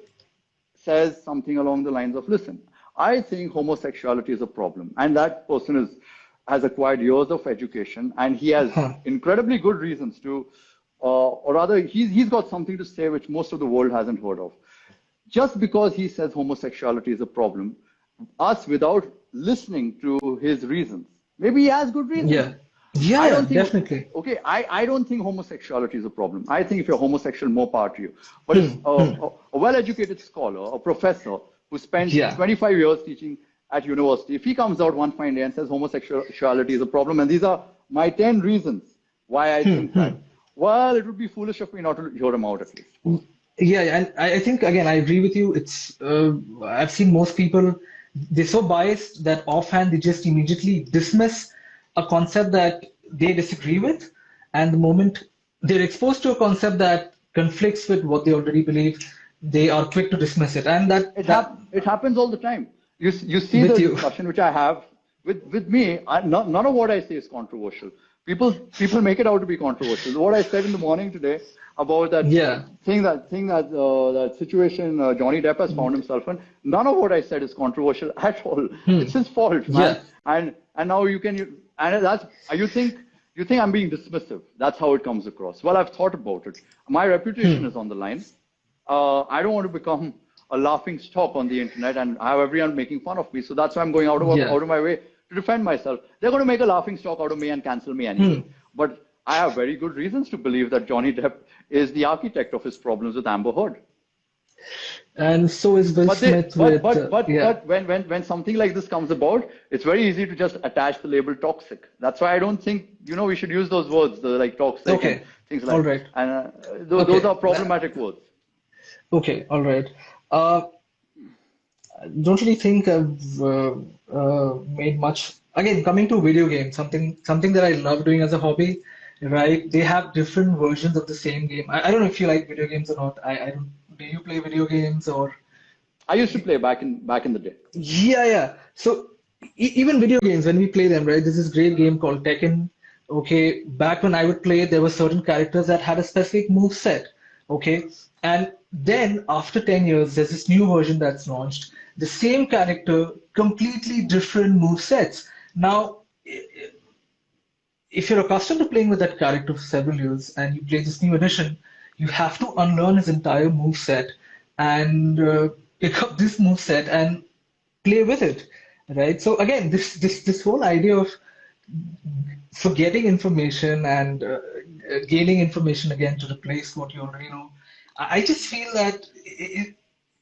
says something along the lines of, listen, I think homosexuality is a problem, and that person has acquired years of education, and he has Huh. incredibly good reasons to, or rather, he's got something to say which most of the world hasn't heard of. Just because he says homosexuality is a problem, us without listening to his reasons, maybe he has good reasons. Yeah. Yeah, I yeah, don't think, definitely. okay, I don't think homosexuality is a problem. I think if you're homosexual, more power to you. But if Hmm. Hmm. a well-educated scholar, a professor who spent Yeah. 25 years teaching at university, if he comes out one fine day and says homosexuality is a problem, and these are my 10 reasons why I Hmm. think Hmm. that, well, it would be foolish of me not to hear him out at least. Yeah, and I think again I agree with you. It's I've seen most people, they're so biased that offhand they just immediately dismiss a concept that they disagree with, and the moment they're exposed to a concept that conflicts with what they already believe, they are quick to dismiss it. And It happens all the time. You see with the you. discussion which I have with me. None of what I say is controversial. People make it out to be controversial. What I said in the morning today about that Yeah. that situation Johnny Depp has found himself in. None of what I said is controversial at all. Hmm. It's his fault, man. Yeah. And now and that's you think I'm being dismissive. That's how it comes across. Well, I've thought about it. My reputation is on the line. I don't want to become a laughing stock on the internet and have everyone making fun of me. So that's why I'm going out of my way to defend myself. They're going to make a laughing stock out of me and cancel me anyway. But I have very good reasons to believe that Johnny Depp is the architect of his problems with Amber Heard. And so is Will Smith with yeah. But when something like this comes about, it's very easy to just attach the label toxic. That's why I don't think we should use those words like toxic and things like all right. And those are problematic words. Okay, all right. Don't really think I've made much. Again, coming to video games, something that I love doing as a hobby, right? They have different versions of the same game. I don't know if you like video games or not. I don't. Do you play video games or? I used to play back in the day. Yeah, yeah. So even video games, when we play them, right? There's this great game called Tekken. Okay, back when I would play, there were certain characters that had a specific move set. Okay, and then after 10 years, there's this new version that's launched. The same character, completely different move sets. Now, if you're accustomed to playing with that character for several years and you play this new edition, you have to unlearn his entire move set and pick up this move set and play with it, right? So again, this whole idea of forgetting information and gaining information again to replace what you already know, I just feel that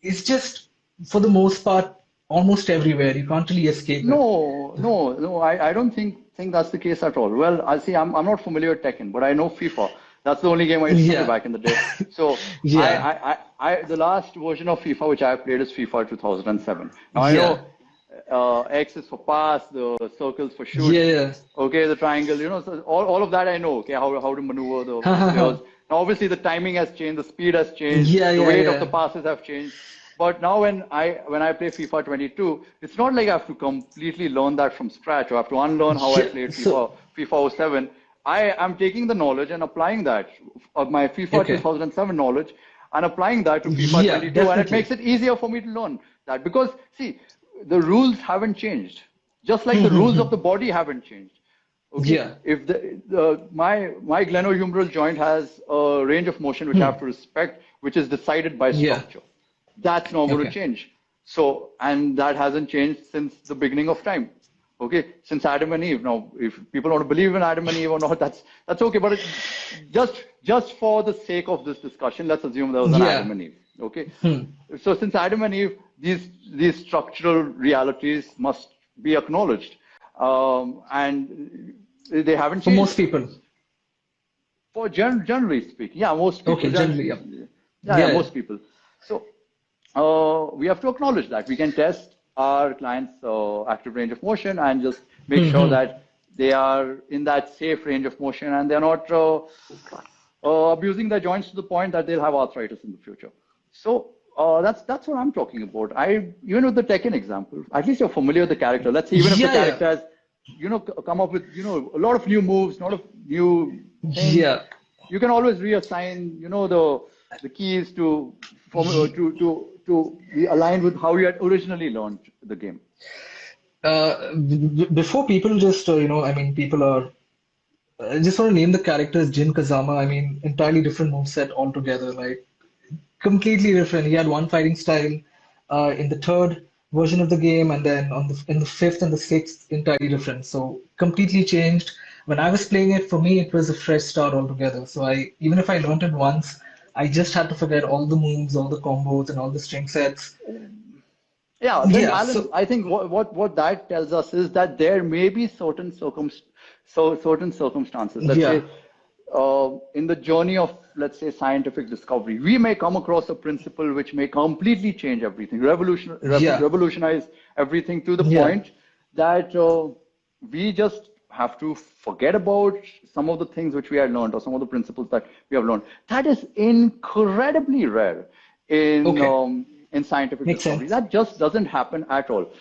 it's just, for the most part, almost everywhere. You can't really escape it. No. I don't think that's the case at all. Well, I see. I'm not familiar with Tekken, but I know FIFA. That's the only game I used to play back in the day. So the last version of FIFA which I played is FIFA 2007. Now I know X is for pass, the circles for shoot. Yeah. Okay, the triangle. So all of that I know. Okay, how to maneuver the players. Now obviously the timing has changed, the speed has changed, the weight of the passes have changed. But now when I play FIFA 22, it's not like I have to completely learn that from scratch or I have to unlearn how I played FIFA 07. I am taking the knowledge and applying that of my FIFA 2007 knowledge and applying that to FIFA 22, definitely. and it makes it easier for me to learn that because see, the rules haven't changed, just like the rules of the body haven't changed. Okay? Yeah. If my glenohumeral joint has a range of motion which I have to respect, which is decided by structure. That's not going to change. So, and that hasn't changed since the beginning of time. Okay, since Adam and Eve. Now, if people want to believe in Adam and Eve or not, that's okay. But just for the sake of this discussion, let's assume there was an Adam and Eve. Okay. So since Adam and Eve, these structural realities must be acknowledged, and they haven't changed. For most people. For generally speaking, most people. Okay, generally, most people. So we have to acknowledge that. We can test our clients' active range of motion and just make sure that they are in that safe range of motion and they're not abusing their joints to the point that they'll have arthritis in the future. So that's what I'm talking about. Even with the Tekken example, at least you're familiar with the character. Let's say even if the character has come up with a lot of new moves, a lot of new things. You can always reassign the keys to to be aligned with how you had originally learned the game. Before people just, I mean, people are. I just want to name the characters Jin Kazama. I mean, entirely different moveset altogether. Like, completely different. He had one fighting style in the third version of the game, and then in the fifth and the sixth, entirely different. So completely changed. When I was playing it, for me, it was a fresh start altogether. So I even if I learned it once, I just had to forget all the moves, all the combos, and all the string sets. Yeah, then Yeah. Alan, So I think what that tells us is that there may be certain circumstances. Let's yeah, say in the journey of, let's say, scientific discovery, we may come across a principle which may completely change everything, yeah, revolutionize everything to the yeah. point that we just have to forget about some of the things which we had learned or some of the principles that we have learned. That is incredibly rare Okay, in scientific makes discovery. sense. That just doesn't happen at all.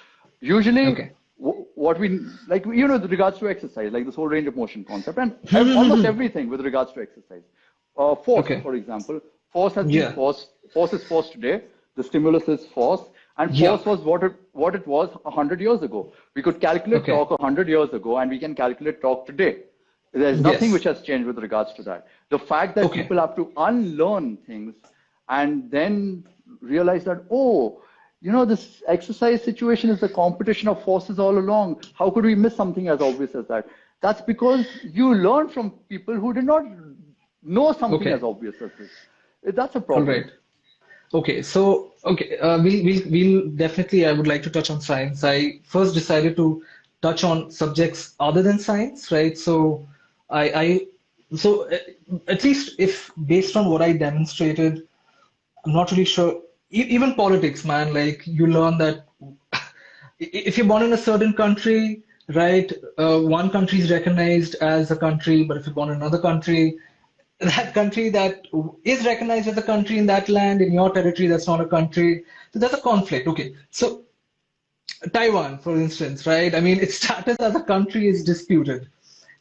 Usually, Okay. what we like, with regards to exercise, like this whole range of motion concept, and almost everything with regards to exercise. Force, Okay. for example, force has been Yeah, force. Force is force today. The stimulus is force, and yeah. force was what it was 100 years ago. We could calculate Okay. torque 100 years ago, and we can calculate torque today. There's nothing which Yes. has changed with regards to that. The fact that Okay. people have to unlearn things and then realize that, oh, this exercise situation is the competition of forces all along. How could we miss something as obvious as that? That's because you learn from people who did not know something as Okay. obvious as this. That's a All problem. right. Okay. So, okay. We'll definitely, I would like to touch on science. I first decided to touch on subjects other than science, right? So, so at least if based on what I demonstrated, I'm not really sure. Even politics, man, like you learn that if you're born in a certain country, right, one country is recognized as a country, but if you're born in another country, that country that is recognized as a country in that land, in your territory, that's not a country. So there's a conflict. Okay. So Taiwan, for instance, right? I mean, its status as a country is disputed.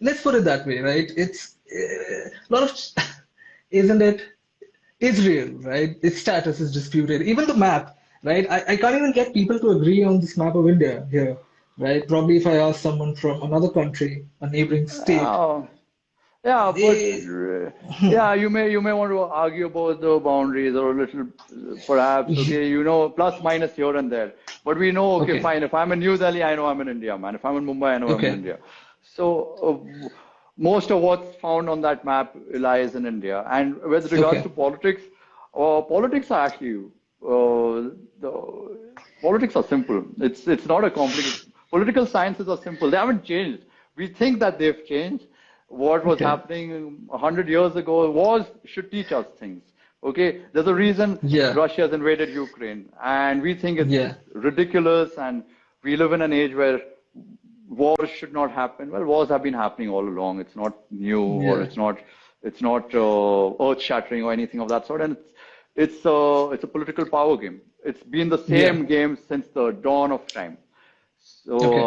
Let's put it that way, right? It's a lot of, isn't it? Israel, right? Its status is disputed. Even the map, right? I can't even get people to agree on this map of India here, right? Probably if I ask someone from another country, a neighboring state, Uh, yeah, but they, yeah, you may want to argue about the boundaries or a little, perhaps. Okay, plus minus here and there. But we know, okay, okay, fine. If I'm in New Delhi, I know I'm in India, man. If I'm in Mumbai, I know I'm in okay, India. So most of what's found on that map lies in India. And with regards to okay, politics, politics are actually the politics are simple. It's not a complicated. Political sciences are simple. They haven't changed. We think that they've changed. What was okay. happening 100 years ago should teach us things. Okay, there's a reason Yeah, Russia has invaded Ukraine, and we think it's yeah, ridiculous. And we live in an age where wars should not happen. Well, wars have been happening all along. It's not new, or yeah, it's not earth-shattering or anything of that sort. And it's a political power game. It's been the yeah. same game since the dawn of time. So Okay.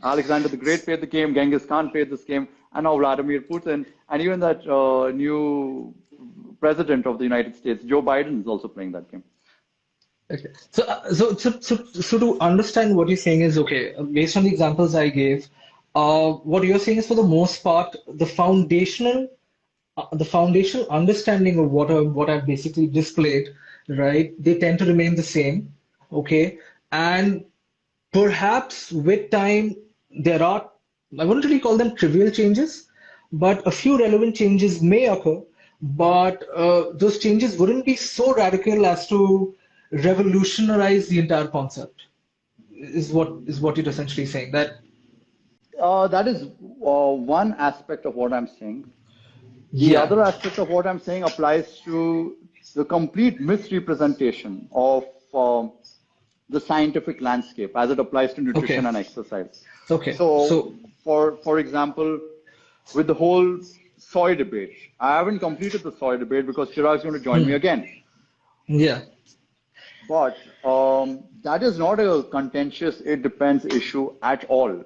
Alexander the Great played the game, Genghis Khan played this game, and now Vladimir Putin, and even that new president of the United States, Joe Biden, is also playing that game. Okay. So to understand what you're saying is okay, based on the examples I gave, what you're saying is for the most part, the foundational understanding of what I've basically displayed, right? They tend to remain the same, okay? And perhaps with time, there are, I wouldn't really call them trivial changes, but a few relevant changes may occur, but those changes wouldn't be so radical as to revolutionize the entire concept, is what you're essentially saying. That, That is one aspect of what I'm saying. The yeah, other aspect of what I'm saying applies to the complete misrepresentation of the scientific landscape as it applies to nutrition okay, and exercise. okay. So, So, for example, with the whole soy debate, I haven't completed the soy debate because Chirag's going to join me again. yeah, But that is not a contentious, it depends issue at all.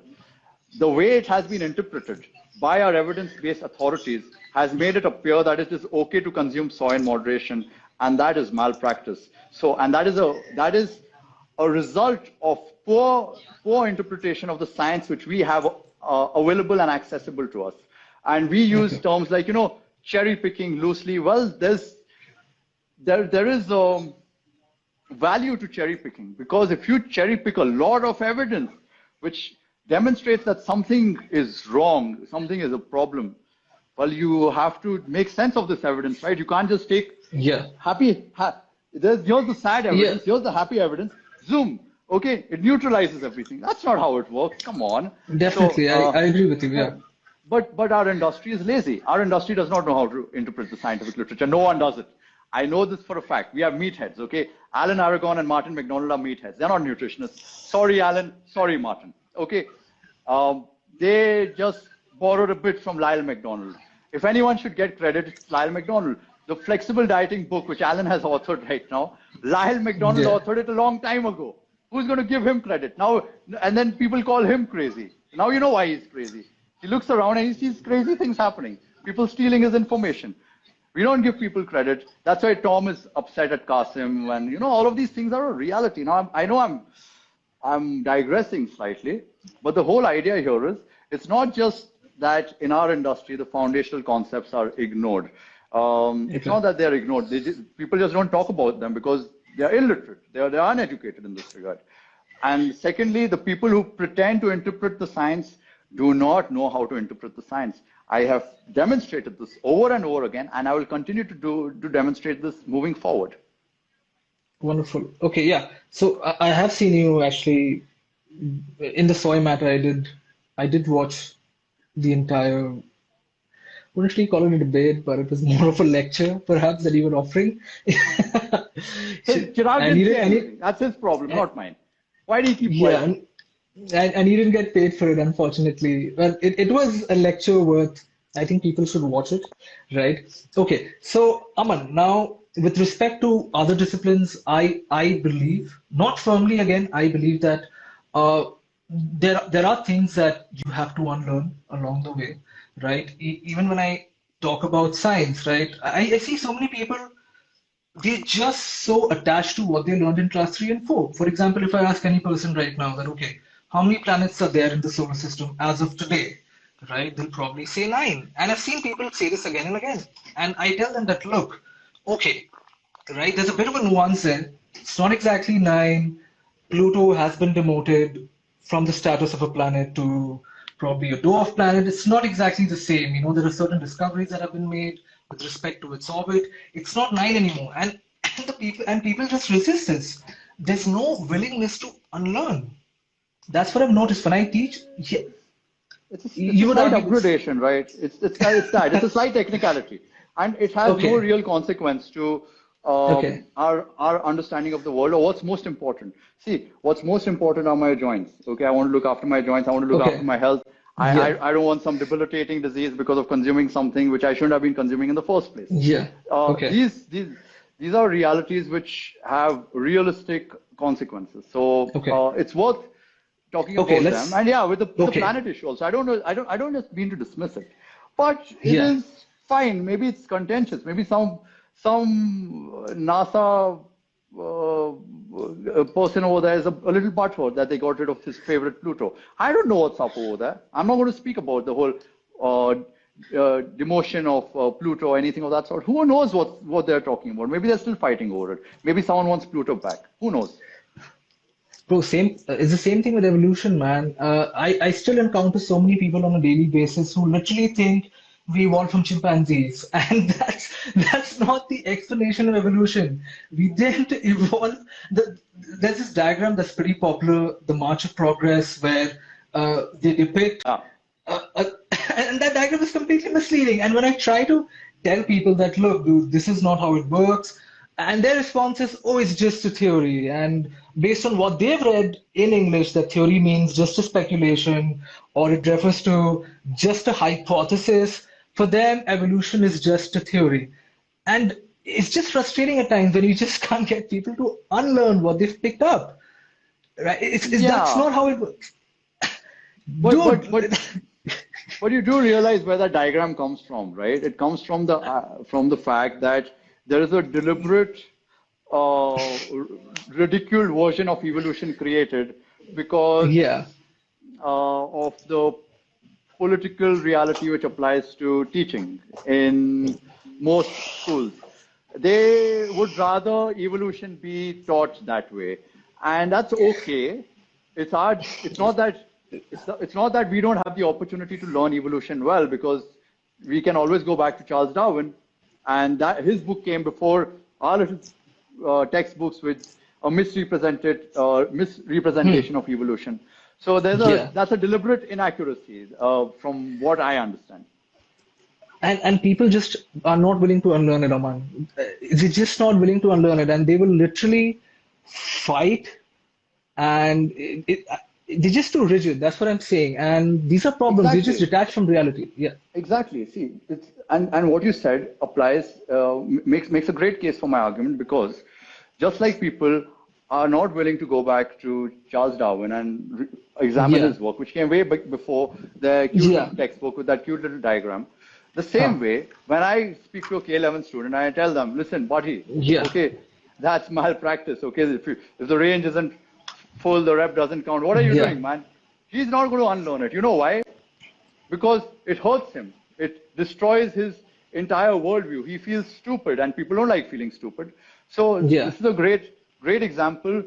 The way it has been interpreted by our evidence-based authorities has made it appear that it is okay to consume soy in moderation and that is malpractice. So, and that is a result of poor interpretation of the science which we have available and accessible to us. And we use Okay. terms like, cherry picking loosely. Well, there is value to cherry picking, because if you cherry pick a lot of evidence which demonstrates that something is wrong, something is a problem, well, you have to make sense of this evidence, right? You can't just take Yeah. here's the sad Yeah. evidence, here's the happy evidence, zoom, okay, it neutralizes everything. That's not how it works. Come on. So, Definitely. I agree with you. yeah. Yeah. But our industry is lazy. Our industry does not know how to interpret the scientific literature. No one does it. I know this for a fact. We have meatheads, okay? Alan Aragon and Martin McDonald are meatheads. They're not nutritionists. Sorry, Alan. Sorry, Martin. Okay? They just borrowed a bit from Lyle McDonald. If anyone should get credit, it's Lyle McDonald. The flexible dieting book, which Alan has authored right now, Lyle McDonald Yeah. authored it a long time ago. Who's going to give him credit? Now, and then people call him crazy. Now you know why he's crazy. He looks around and he sees crazy things happening. People stealing his information. We don't give people credit. That's why Tom is upset at Qasim, and all of these things are a reality. Now I know I'm digressing slightly, but the whole idea here is it's not just that in our industry the foundational concepts are ignored. It's Okay. not that they're ignored. People just don't talk about them because they're illiterate. They're uneducated in this regard. And secondly, the people who pretend to interpret the science do not know how to interpret the science. I have demonstrated this over and over again, and I will continue to demonstrate this moving forward. Wonderful. Okay. Yeah. So I have seen you actually in the soy matter. I did watch the entire, wouldn't really call it a debate, but it was more of a lecture, perhaps, that you were offering. Chirag And didn't you say did, and anything. That's his problem, not mine. Why do you keep yeah, quiet? and you didn't get paid for it, unfortunately. Well, it was a lecture worth, I think people should watch it, right? Okay, so Aman, now with respect to other disciplines, I believe, not firmly again, I believe that there are things that you have to unlearn along the way, right? Even when I talk about science, right? I see so many people, they're just so attached to what they learned in class 3 and 4. For example, if I ask any person right now that, okay, how many planets are there in the solar system as of today, right? They'll probably say 9. And I've seen people say this again and again. And I tell them that, look, okay, right, there's a bit of a nuance there. It's not exactly 9. Pluto has been demoted from the status of a planet to probably a dwarf planet. It's not exactly the same. There are certain discoveries that have been made with respect to its orbit. It's not 9 anymore. And people just resist this. There's no willingness to unlearn. That's what I've noticed when I teach. Yeah, It's a you would slight argue. upgradation, right? It's a slight technicality, and it has no Okay. real consequence to Okay. our understanding of the world or what's most important. See, what's most important are my joints. Okay, I want to look after my joints. I want to look after Okay. my health. I, Yeah. I, I don't want some debilitating disease because of consuming something which I shouldn't have been consuming in the first place. Yeah. Uh, Okay. these these these are realities which have realistic consequences. So Okay. it's worth talking Okay. about them. Let's. And yeah, with the Okay. planet issue also, I don't just mean to dismiss it, but it Yeah. is fine. Maybe it's contentious. Maybe some NASA person over there is a little butthurt that they got rid of his favorite Pluto. I don't know what's up over there. I'm not going to speak about the whole demotion of Pluto or anything of that sort. Who knows what they're talking about? Maybe they're still fighting over it. Maybe someone wants Pluto back. Who knows? Bro, same. It's the same thing with evolution, man. I still encounter so many people on a daily basis who literally think we evolved from chimpanzees, and that's not the explanation of evolution. We didn't evolve. There's this diagram that's pretty popular, the March of Progress, where they depict Ah, uh, and that diagram is completely misleading. And when I try to tell people that, look, dude, this is not how it works, and their response is, oh, it's just a theory. And based on what they've read in English, that theory means just a speculation or it refers to just a hypothesis. For them, evolution is just a theory. And it's just frustrating at times when you just can't get people to unlearn what they've picked up. Right? That's yeah, not how it works. but but but Dude, but you do realize where that diagram comes from, right? It comes from the fact that there is a deliberate, uh, ridiculed version of evolution created because Yeah. of the political reality which applies to teaching in most schools. They would rather evolution be taught that way, and that's okay. It's hard. It's not that we don't have the opportunity to learn evolution well, because we can always go back to Charles Darwin, and that his book came before our little textbooks with a misrepresentation of evolution. So Yeah. that's a deliberate inaccuracy, from what I understand. And people just are not willing to unlearn it, Aman. They're just not willing to unlearn it, and they will literally fight, and they're just too rigid. That's what I'm saying. And these are problems. They just Exactly. detach from reality. Yeah. Exactly. See, and what you said applies, makes a great case for my argument, because just like people are not willing to go back to Charles Darwin and examine Yeah. his work, which came way before the cute Yeah. little textbook with that cute little diagram. The Huh. same way, when I speak to a K11 student, I tell them, listen, buddy, Yeah. okay, that's malpractice. Okay, if the range isn't full, the rep doesn't count. What are you Yeah. doing, man? He's not going to unlearn it. You know why? Because it hurts him. It destroys his entire worldview. He feels stupid, and people don't like feeling stupid. So Yeah. this is a great example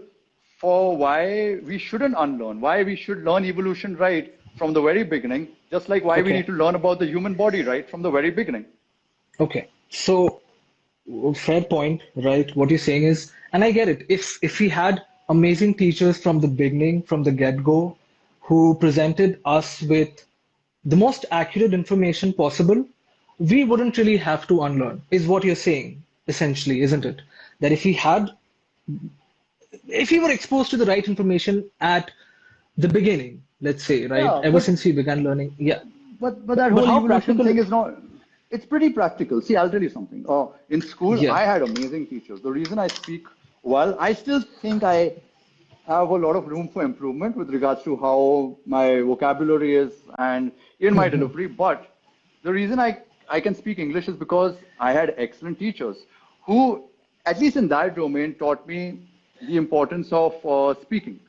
for why we shouldn't unlearn, why we should learn evolution right from the very beginning, just like why we need Okay. to learn about the human body right from the very beginning. Okay. So fair point, right? What you're saying is, and I get it. If we had amazing teachers from the beginning, from the get-go, who presented us with the most accurate information possible, we wouldn't really have to unlearn, is what you're saying, essentially, isn't it? That if we were exposed to the right information at the beginning, let's say, right, Yeah, ever since we began learning, yeah. but that But whole how evolution practical thing is, is not. It's pretty practical. See, I'll tell you something. In school, yeah. I had amazing teachers. The reason I speak well, I still think I have a lot of room for improvement with regards to how my vocabulary is and in my Mhm. delivery. But the reason I can speak English is because I had excellent teachers who, at least in that domain, taught me the importance of speaking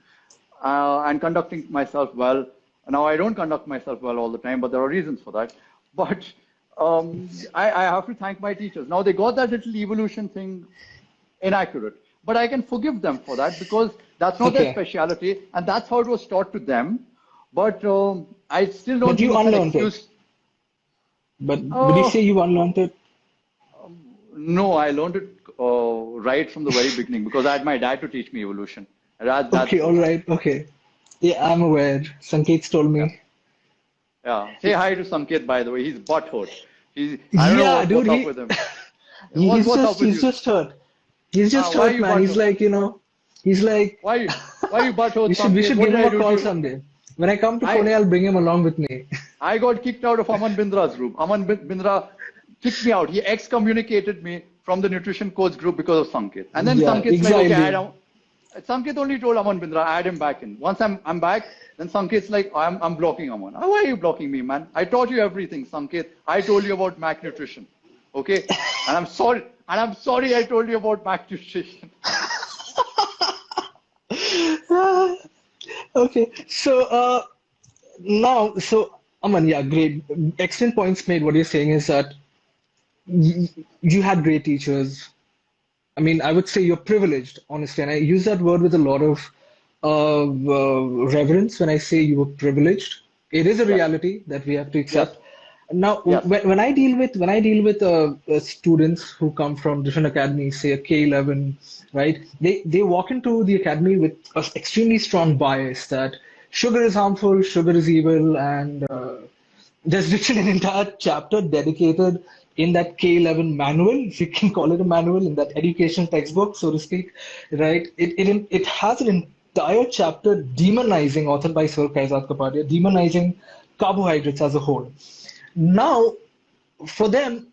and conducting myself well. Now, I don't conduct myself well all the time, but there are reasons for that. But I have to thank my teachers. Now, they got that little evolution thing inaccurate, but I can forgive them for that because that's not their Okay. specialty, and that's how it was taught to them. But I still don't But think you it's an unlearned it. excuse. But would you Oh, say you unlearned it? no, I learned it right from the very beginning because I had my dad to teach me evolution. Okay, That's all why. right, okay. Yeah, I'm aware. Sankeet's told Yeah. me. Yeah. Say hi to Sanket, by the way. He's butthurt. I don't know Yeah, dude, what's up with him. he's What's up just with he's you? just hurt. He's just Why are hurt, you man. He's butthurt? like, he's like, Why, why are you butthurt, we Sanket? should What give did him I a do to call you? someday. When I come to Pune, I, I'll bring him along with me. I got kicked out of Aman Bindra's group. Bindra kicked me out. He excommunicated me from the nutrition coach group because of Sanket. And then Yeah, Sanket's like, okay, exactly. Sanket only told Aman Bindra, add him back in. Once I'm back, then Sanket's like, I'm blocking Aman. Why are you blocking me, man? I taught you everything, Sanket. I told you about Mac Nutrition. Okay? And I'm sorry I told you about Mac Nutrition. Okay, so so Aman, yeah, great, excellent points made. What you're saying is that you had great teachers. I mean, I would say you're privileged, honestly, and I use that word with a lot of reverence when I say you were privileged. It is a Yes. reality that we have to Yes. accept. Now, Yes. when I deal with students who come from different academies, say a K11, right? They walk into the academy with an extremely strong bias that sugar is harmful, sugar is evil, and there's literally an entire chapter dedicated in that K11 manual, if you can call it a manual, in that education textbook, so to speak, right? It has an entire chapter demonizing, authored by Sir Kaizad Kapadia, demonizing carbohydrates as a whole. Now, for them,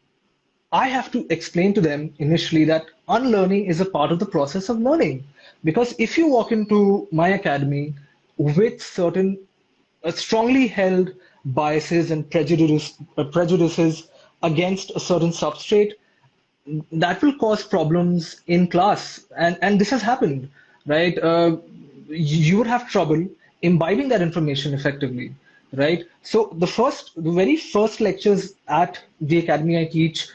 I have to explain to them initially that unlearning is a part of the process of learning. Because if you walk into my academy with certain strongly held biases and prejudices against a certain substrate, that will cause problems in class, and this has happened, right? You would have trouble imbibing that information effectively, right? So the very first lectures at the academy I teach,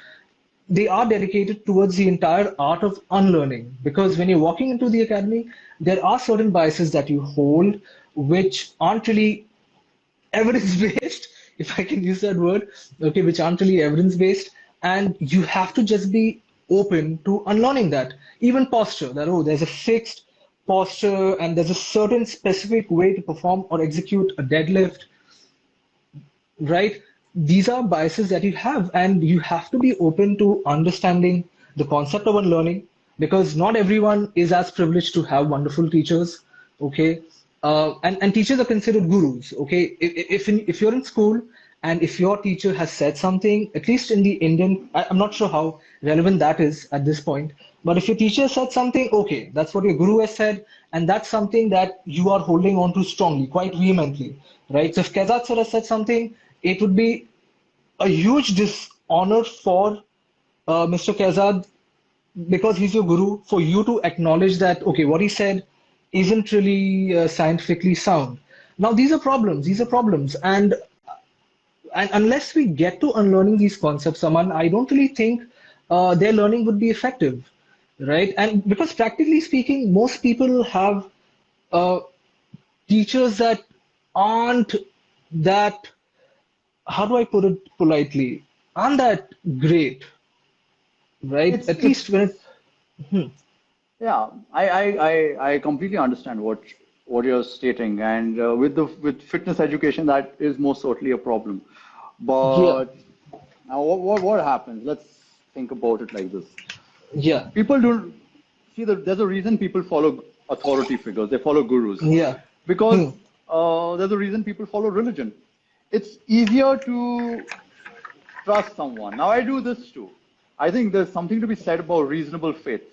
they are dedicated towards the entire art of unlearning, because when you're walking into the academy, there are certain biases that you hold which aren't really evidence based, if I can use that word, okay, which aren't really evidence based, and you have to just be open to unlearning that. Even posture, that oh, there's a fixed posture and there's a certain specific way to perform or execute a deadlift, right? These are biases that you have, and you have to be open to understanding the concept of unlearning, because not everyone is as privileged to have wonderful teachers. Okay, and teachers are considered gurus. Okay, if you're in school and if your teacher has said something, at least in the Indian, I'm not sure how relevant that is at this point, but if your teacher said something, okay, that's what your guru has said, and that's something that you are holding on to strongly, quite vehemently, right? So if Kezat sir has said something, it would be a huge dishonor for Mr. Kezad, because he's your guru, for you to acknowledge that, okay, what he said isn't really scientifically sound. Now, these are problems. These are problems. And unless we get to unlearning these concepts, Aman, I don't really think their learning would be effective, right? And because practically speaking, most people have uh, teachers that aren't that, how do I put it politely, aren't that great, right? At It's least when it, hmm, Yeah, I completely understand what you're stating, and with fitness education, that is most certainly a problem. yeah, But now, what happens? Let's think about it like this. yeah, People don't see that there's a reason people follow authority figures. They follow gurus yeah, because hmm, there's a reason people follow religion. It's easier to trust someone. Now I do this too. I think there's something to be said about reasonable faith.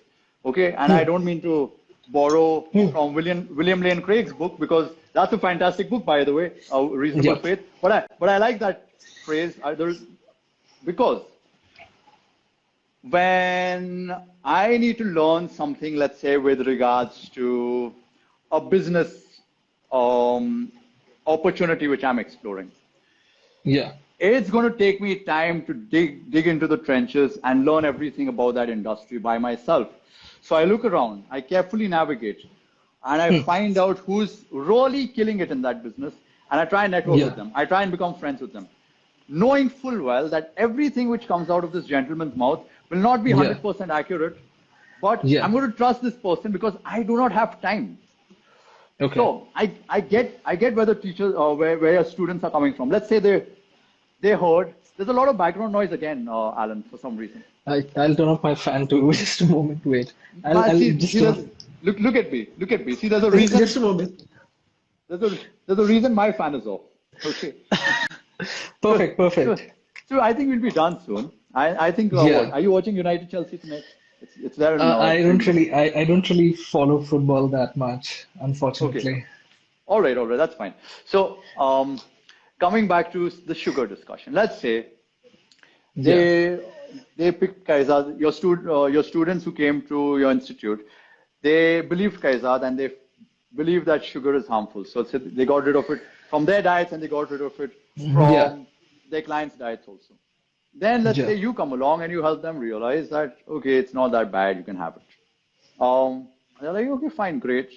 Okay, and I hmm, don't mean to borrow hmm, from William Lane Craig's book, because that's a fantastic book, by the way, Reasonable yeah, Faith. But I like that phrase. Because when I need to learn something, let's say with regards to a business um, opportunity which I'm exploring, yeah, it's going to take me time to dig into the trenches and learn everything about that industry by myself. So I look around, I carefully navigate, and I hmm, find out who's really killing it in that business, and I try and network with yeah, them. I try and become friends with them, knowing full well that everything which comes out of this gentleman's mouth will not be yeah, 100% accurate, but yeah, I'm going to trust this person because I do not have time. okay. So I get where the teachers or where your students are coming from. Let's say they heard there's a lot of background noise again, Alan, for some reason. I'll turn off my fan too. Just a moment, wait. I'll just See, turn off. look at me. See, there's a reason. Just a moment. There's a reason my fan is off. Okay. So, Perfect, so, perfect. so I think we'll be done soon. I think what? Yeah. Are you watching United Chelsea tonight? It's there in streaming. I don't really follow football that much, Okay. unfortunately. All right, that's fine. So, coming back to the sugar discussion, let's say Yeah, they they picked Kaizad, your students who came to your institute, they believed Kaizad and they believe that sugar is harmful. So they got rid of it from their diets and they got rid of it yeah, from their clients' diets also. Then let's yeah, say you come along and you help them realize that okay, it's not that bad, you can have it. They're like, okay, fine, great.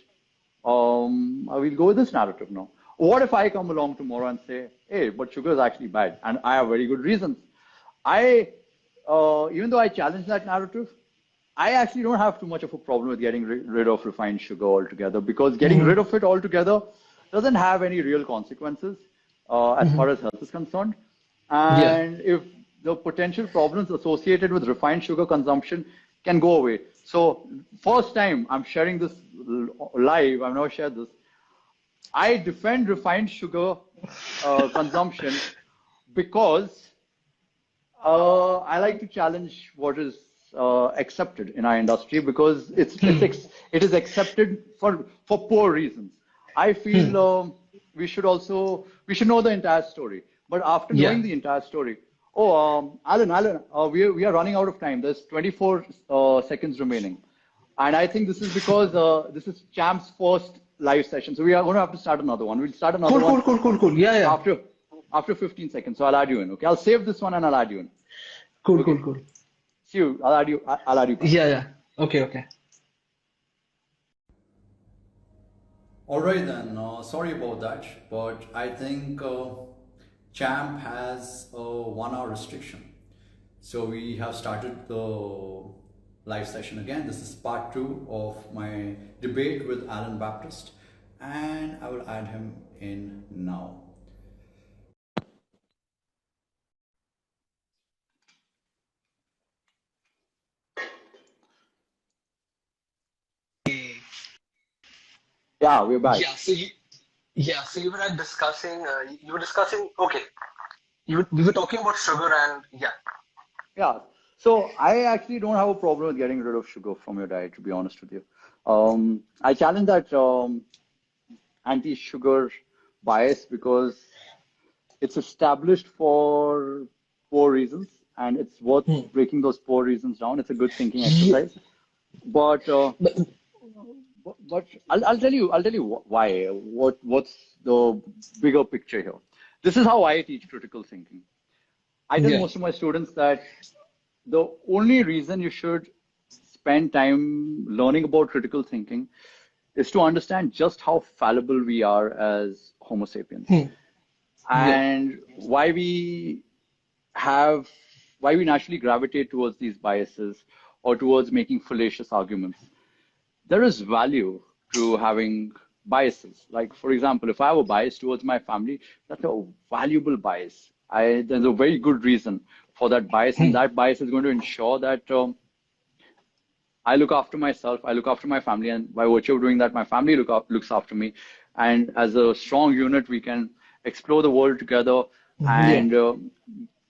I will go with this narrative now. What if I come along tomorrow and say, hey, but sugar is actually bad, and I have very good reasons. Even though I challenge that narrative, I actually don't have too much of a problem with getting rid of refined sugar altogether, because getting hmm, rid of it altogether doesn't have any real consequences as far as health is concerned. yeah, And if the potential problems associated with refined sugar consumption can go away. So, first time I'm sharing this live, I've never shared this. I defend refined sugar consumption because I like to challenge what is accepted in our industry, because it is accepted for poor reasons. I feel we should know the entire story. But after knowing yeah, the entire story, Oh, Alan, we are running out of time. There's 24 seconds remaining. And I think this is because this is Champ's first live session. So we are going to have to start another one. We'll start another Cool, one cool, cool, cool, cool. Yeah, yeah. after 15 seconds. So I'll add you in. Okay. I'll save this one and I'll add you in. Cool, Okay. cool, cool. See you. I'll add you back. Yeah, yeah. Okay, okay. All right then, sorry about that, but I think Champ has a 1 hour restriction. So we have started the live session again. This is part 2 of my debate with Alan Baptist, and I will add him in now. Yeah, we're back. So you were discussing, okay, we were talking about sugar and yeah. Yeah. So I actually don't have a problem with getting rid of sugar from your diet, to be honest with you. I challenge that anti-sugar bias because it's established for poor reasons, and it's worth breaking those poor reasons down. It's a good thinking Yeah, exercise. But but I'll tell you why. What's the bigger picture here? This is how I teach critical thinking. I tell yeah. most of my students that the only reason you should spend time learning about critical thinking is to understand just how fallible we are as Homo sapiens Yeah. and have why we naturally gravitate towards these biases or towards making fallacious arguments. There is value to having biases. Like, for example, if I have a bias towards my family, that's a valuable bias. There's a very good reason for that bias, and that bias is going to ensure that I look after myself, I look after my family, and by virtue of doing that, my family looks after me. And as a strong unit, we can explore the world together Yeah. and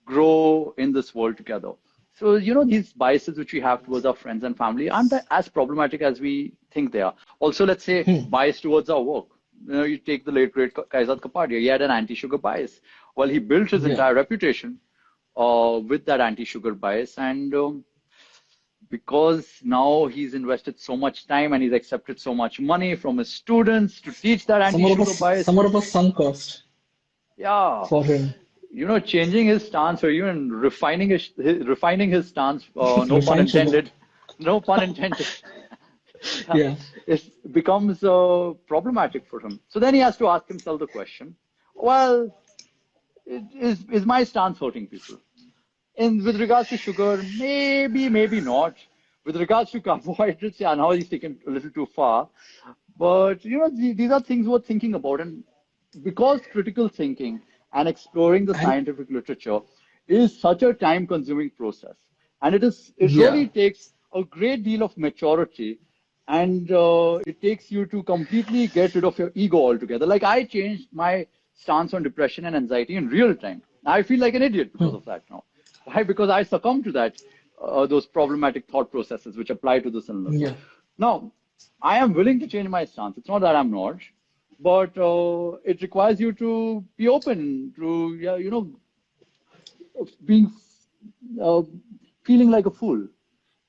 grow in this world together. So, these biases which we have towards our friends and family aren't that as problematic as we think they are. Also, let's say bias towards our work. You take the late great Kaizad Kapadia. He had an anti-sugar bias. Well, he built his Yeah. entire reputation with that anti-sugar bias, and because now he's invested so much time and he's accepted so much money from his students to teach that anti-sugar bias. Somewhat of a sunk cost Yeah, for him. changing his stance or even refining his stance, no pun Refined sugar. intended, no pun intended, Yeah. it becomes problematic for him. So then he has to ask himself the question, well, is my stance hurting people? And with regards to sugar, maybe not. With regards to carbohydrates, yeah, now he's taken a little too far. But these are things worth thinking about. And because critical thinking and exploring the And scientific literature is such a time-consuming process, and it yeah. really takes a great deal of maturity, and it takes you to completely get rid of your ego altogether. Like I changed my stance on depression and anxiety in real time. I feel like an idiot because of that now. Why? Because I succumb to those problematic thought processes which apply to this illness. Yeah. Now, I am willing to change my stance. It's not that I'm not, but it requires you to be open to, yeah, being, uh, feeling like a fool.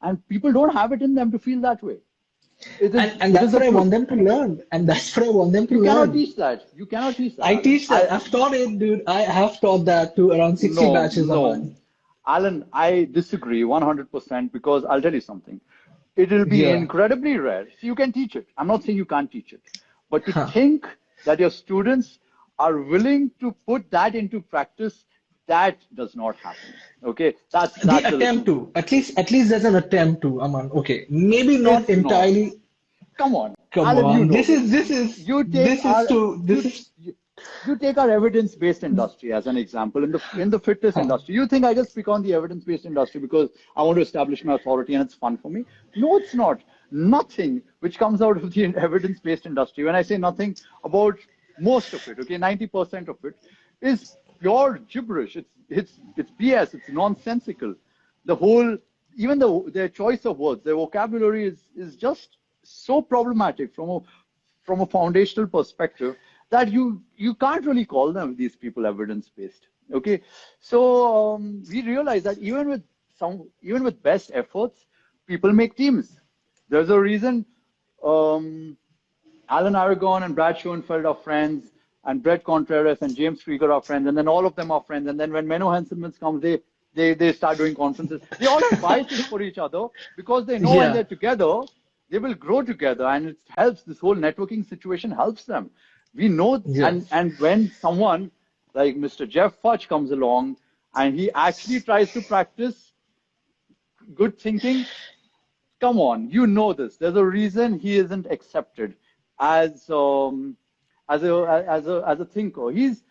And people don't have it in them to feel that way. And It is that's the what I truth. want them to learn. And that's what I want them to You cannot learn. teach that. You cannot teach that, I Alan. teach that. I've taught it, dude. I have taught that to around 60 batches a No. month. Alan, I disagree 100% because I'll tell you something. It will be Yeah. incredibly rare. So you can teach it. I'm not saying you can't teach it. But to Huh. think that your students are willing to put that into practice, that does not happen. Okay? That's The a little, attempt to. At least there's an attempt to, Aman. Okay. Maybe not it's not. entirely. Come on, Come Alan, you on. know This is this. this is You take this is our to this you is you, you take our evidence-based industry as an example in the fitness huh. industry. You think I just pick on the evidence-based industry because I want to establish my authority and it's fun for me? No, it's not. Nothing which comes out of the evidence-based industry. When I say nothing, about most of it, okay, 90% of it is pure gibberish. It's BS. It's nonsensical. The whole, even their choice of words, their vocabulary is just so problematic from a foundational perspective. that you can't really call them, these people, evidence-based. Okay, so we realize that even with best efforts, people make teams. There's a reason um, Alan Aragon and Brad Schoenfeld are friends, and Brett Contreras and James Krieger are friends, and then all of them are friends. And then when Menno Henselmans comes, they start doing conferences. They all have biases for each other because they know when they're together, they will grow together, and it helps. This whole networking situation helps them. We know, and when someone like Mr. Jeff Fudge comes along and he actually tries to practice good thinking, come on, you know this. There's a reason he isn't accepted as as a thinker. He's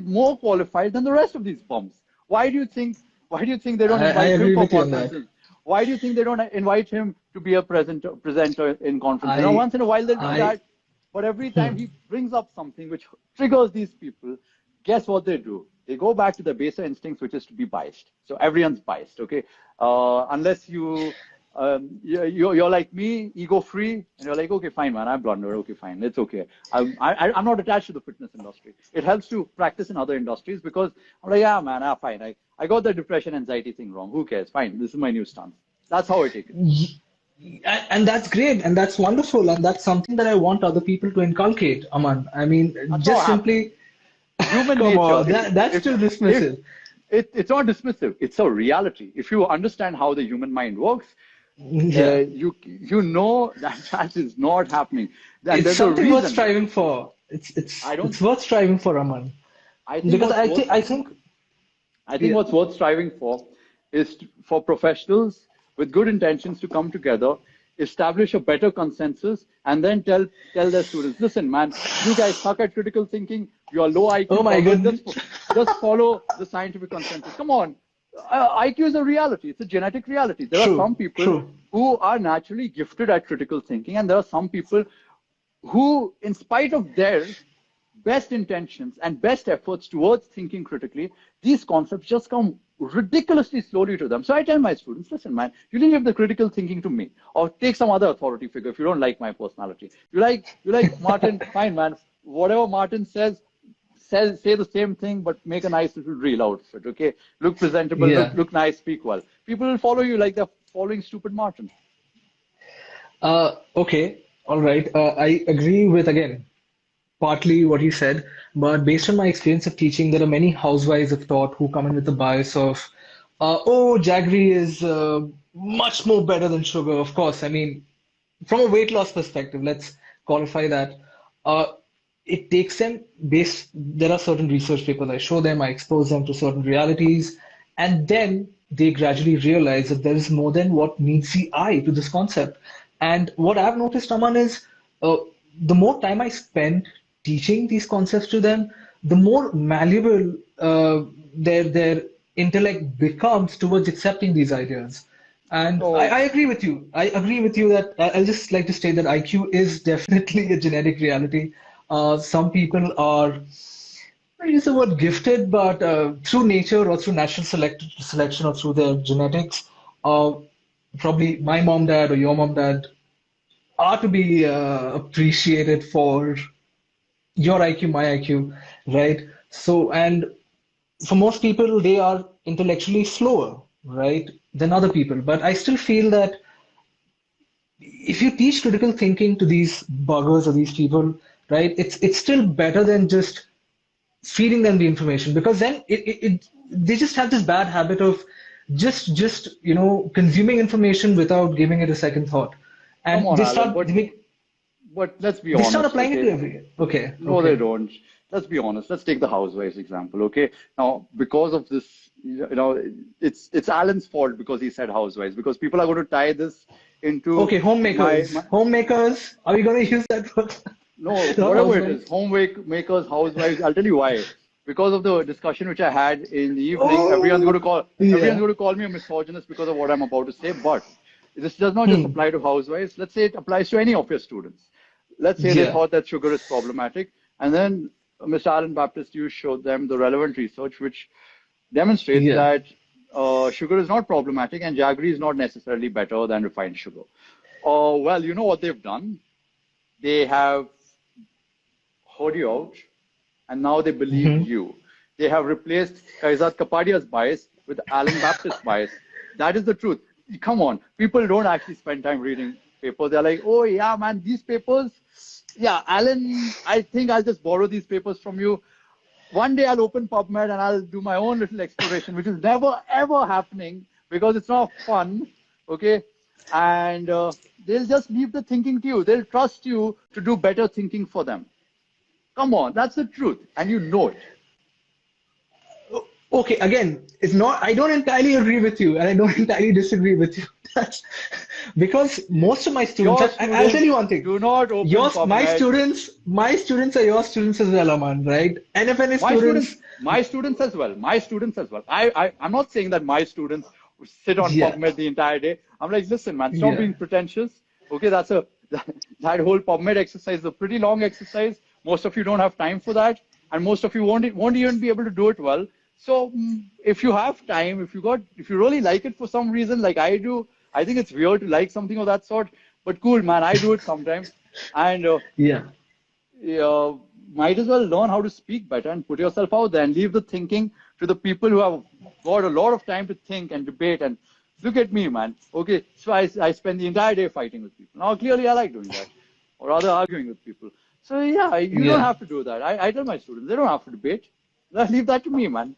more qualified than the rest of these bums. Why do you think they don't invite him for conferences? Why do you think they don't invite him to be a presenter in conferences? Once in a while they'll do that, but every time he brings up something which triggers these people, guess what they do? They go back to their baser instincts, which is to be biased. So everyone's biased, okay? Unless you're like me, ego-free, and you're like, okay, fine, man, I'm blonde, okay, fine, it's okay. I'm not attached to the fitness industry. It helps to practice in other industries because I'm like, yeah, man, fine. I got the depression, anxiety thing wrong. Who cares? Fine, this is my new stance. That's how I take it. And that's great, and that's wonderful, and that's something that I want other people to inculcate, Aman. I mean, That's just simply, human come nature. on, that's too dismissive. It's not dismissive. It's a reality. If you understand how the human mind works, you know that is not happening. It's something worth striving for. It's worth striving for, Aman. I think what's worth striving for is for professionals with good intentions to come together, establish a better consensus, and then tell their students, listen, man, you guys suck at critical thinking, you're low IQ. Oh my goodness. Just follow the scientific consensus. Come on. IQ is a reality. It's a genetic reality. There are some people who are naturally gifted at critical thinking, and there are some people who, in spite of their best intentions and best efforts towards thinking critically, these concepts just come ridiculously slowly to them. So I tell my students, listen, man, you can give the critical thinking to me, or take some other authority figure if you don't like my personality. You like Martin, fine, man. Whatever Martin says, say the same thing, but make a nice little reel out of it, okay? Look presentable, look nice, speak well. People will follow you like they're following stupid Martin. Okay, all right. I agree with, again, partly what you said, but based on my experience of teaching, there are many housewives of thought who come in with the bias of, oh, jaggery is much more better than sugar. Of course, I mean, from a weight loss perspective, let's qualify that. It takes them there are certain research papers I show them, I expose them to certain realities, and then they gradually realize that there is more than what meets the eye to this concept. And what I've noticed, Aman, is the more time I spend teaching these concepts to them, the more malleable their intellect becomes towards accepting these ideas. And I agree with you. I agree with you that I'll just like to state that IQ is definitely a genetic reality. Some people are, I use the word gifted, but through nature or through natural selection or through their genetics, probably my mom, dad, or your mom, dad are to be appreciated for your IQ, my IQ, right? So, and for most people, they are intellectually slower, right, than other people. But I still feel that if you teach critical thinking to these buggers or these people, right, it's still better than just feeding them the information, because then they just have this bad habit of just consuming information without giving it a second thought, and Come on, they Alan, start. But let's be They honest. start applying okay? it to everything. Okay. No, they don't. Let's be honest. Let's take the housewives example. Okay. Now, because of this, it's Alan's fault because he said housewives. Because people are going to tie this into homemakers. Homemakers. Are we going to use that word? No, whatever it is. Homemakers, housewives. I'll tell you why. Because of the discussion which I had in the evening, everyone's going to call me a misogynist because of what I'm about to say. But this does not just apply to housewives. Let's say it applies to any of your students. Let's say they thought that sugar is problematic, and then Mr. Alan Baptist, you showed them the relevant research which demonstrates that sugar is not problematic and jaggery is not necessarily better than refined sugar. Well, you know what they've done? They have heard you out, and now they believe you. They have replaced Kaizad Kapadia's bias with Alan Baptist's bias. That is the truth. Come on, people don't actually spend time reading papers. They're like, oh yeah, man, these papers, yeah, Alan, I think I'll just borrow these papers from you. One day I'll open PubMed and I'll do my own little exploration, which is never ever happening because it's not fun, okay? And they'll just leave the thinking to you. They'll trust you to do better thinking for them. Come on, that's the truth, and you know it. Okay, again, it's not. I don't entirely agree with you, and I don't entirely disagree with you. That's because most of my students, I'll tell you one thing. Do not open PubMed. My students are your students as well, Aman, right? NFNA students. My students as well. My students as well. I'm not saying that my students sit on PubMed the entire day. I'm like, listen, man, stop being pretentious. Okay, that whole PubMed exercise is a pretty long exercise. Most of you don't have time for that, and most of you won't even be able to do it well. So if you have time, if you really like it for some reason, like I do, I think it's weird to like something of that sort, but cool, man, I do it sometimes. And might as well learn how to speak better and put yourself out there and leave the thinking to the people who have got a lot of time to think and debate. And look at me, man. Okay, so I spend the entire day fighting with people. Now, clearly I like doing that, or rather arguing with people. So yeah, you don't have to do that. I tell my students, they don't have to debate. Leave that to me, man.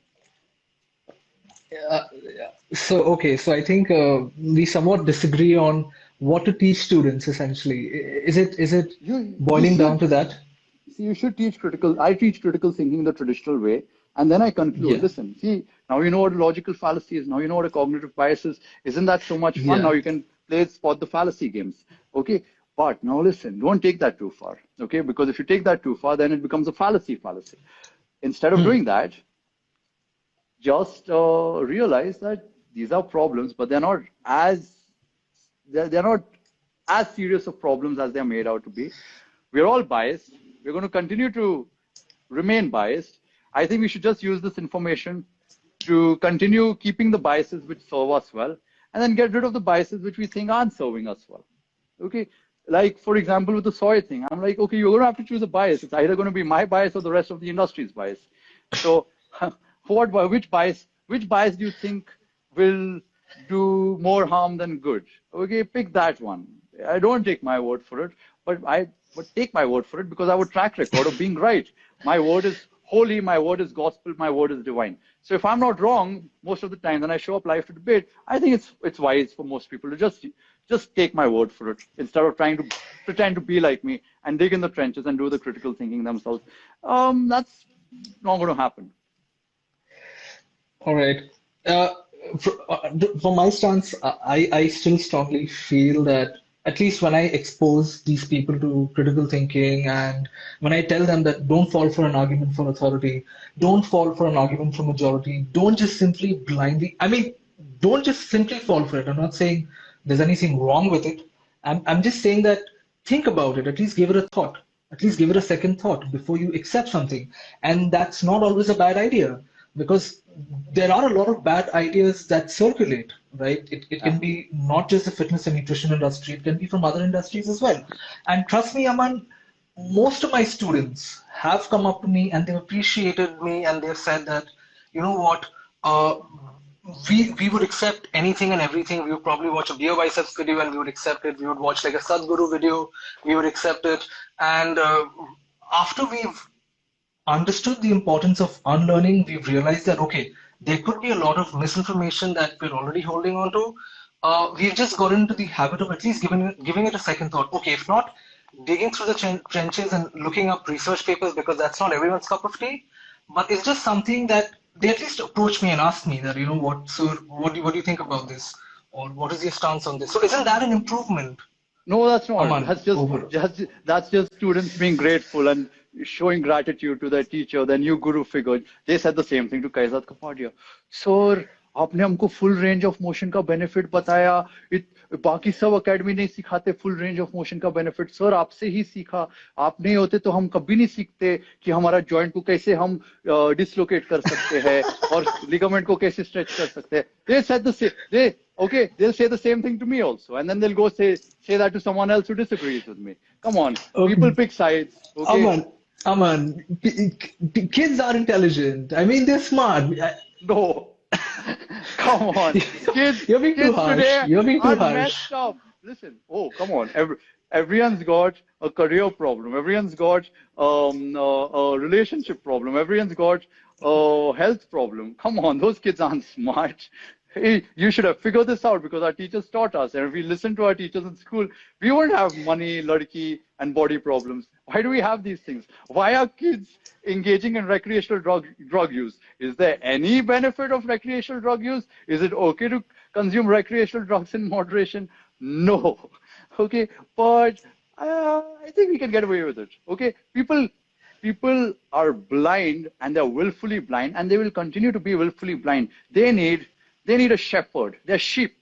So I think we somewhat disagree on what to teach students. Essentially, is it boiling down to that? See, you should teach I teach critical thinking the traditional way, and then I conclude. Yeah. Listen, see, now you know what a logical fallacy is. Now you know what a cognitive bias is. Isn't that so much fun? Yeah. Now you can spot the fallacy games. Okay, but now listen, don't take that too far. Okay, because if you take that too far, then it becomes a fallacy. Instead of doing that, just realize that these are problems, but they're not as serious of problems as they're made out to be. We're all biased. We're going to continue to remain biased. I think we should just use this information to continue keeping the biases which serve us well, and then get rid of the biases which we think aren't serving us well. Okay, like for example with the soy thing, I'm like, okay, you're going to have to choose a bias. It's either going to be my bias or the rest of the industry's bias. So which bias do you think will do more harm than good? Okay, pick that one. I don't take my word for it, but I would take my word for it because I have a track record of being right. My word is holy, my word is gospel, my word is divine. So if I'm not wrong most of the time and I show up live to debate, I think it's wise for most people to just take my word for it instead of trying to pretend to be like me and dig in the trenches and do the critical thinking themselves. That's not going to happen. All right. For my stance, I still strongly feel that at least when I expose these people to critical thinking and when I tell them that don't fall for an argument for authority, don't fall for an argument for majority, don't just simply don't just simply fall for it. I'm not saying there's anything wrong with it. I'm just saying that think about it, at least give it a thought, at least give it a second thought before you accept something. And that's not always a bad idea, because there are a lot of bad ideas that circulate, right? It can be not just the fitness and nutrition industry, it can be from other industries as well. And trust me, Aman, most of my students have come up to me and they've appreciated me and they've said that, you know what, we would accept anything and everything. We would probably watch a beer biceps video and we would accept it. We would watch like a Sadhguru video, we would accept it. And after we've understood the importance of unlearning, we've realized that, okay, there could be a lot of misinformation that we're already holding on to. We've just got into the habit of at least giving it a second thought. Okay, if not digging through the trenches and looking up research papers, because that's not everyone's cup of tea, but it's just something that they at least approach me and ask me that, you know what, sir, what do you think about this? Or what is your stance on this? So isn't that an improvement? No, that's not. Aman, That's just students being grateful and showing gratitude to their teacher, their new guru figure. They said the same thing to Kaizad Kapadia. Sir, आपने हमको full range of motion का benefit बताया. बाकी सब academy नहीं सिखाते full range of motion का benefit. Sir, आपसे ही सीखा. आप नहीं होते तो हम कभी नहीं सीखते कि हमारा joint को कैसे हम dislocate कर सकते हैं और ligament को कैसे stretch कर सकते हैं. They said the same. They'll say the same thing to me also, and then they'll go say that to someone else who disagrees with me. Come on, people pick sides. Okay? Aman, kids are intelligent. I mean, they're smart. No. Come on. You're being too Kids harsh. today You're being too are harsh. messed up. Listen, oh, come on. Everyone's got a career problem. Everyone's got a relationship problem. Everyone's got a health problem. Come on, those kids aren't smart. Hey, you should have figured this out because our teachers taught us. And if we listened to our teachers in school, we wouldn't have money, ladki, and body problems. Why do we have these things? Why are kids engaging in recreational drug use? Is there any benefit of recreational drug use? Is it okay to consume recreational drugs in moderation? No. Okay, but I think we can get away with it. Okay, people are blind and they're willfully blind and they will continue to be willfully blind. They need a shepherd. They're sheep.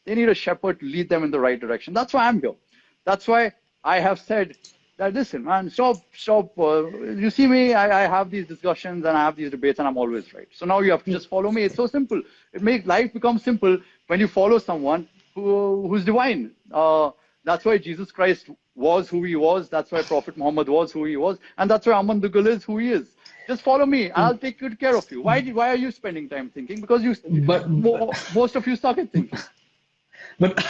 They need a shepherd to lead them in the right direction. That's why I'm here. That's why I have said that, listen, man, stop. You see me, I have these discussions and I have these debates and I'm always right. So now you have to just follow me. It's so simple. It makes life become simple when you follow someone who's divine. That's why Jesus Christ was who he was. That's why Prophet Muhammad was who he was. And that's why Aman Duggal is who he is. Just follow me and I'll take good care of you. Why are you spending time thinking? Because But most of you suck at thinking. but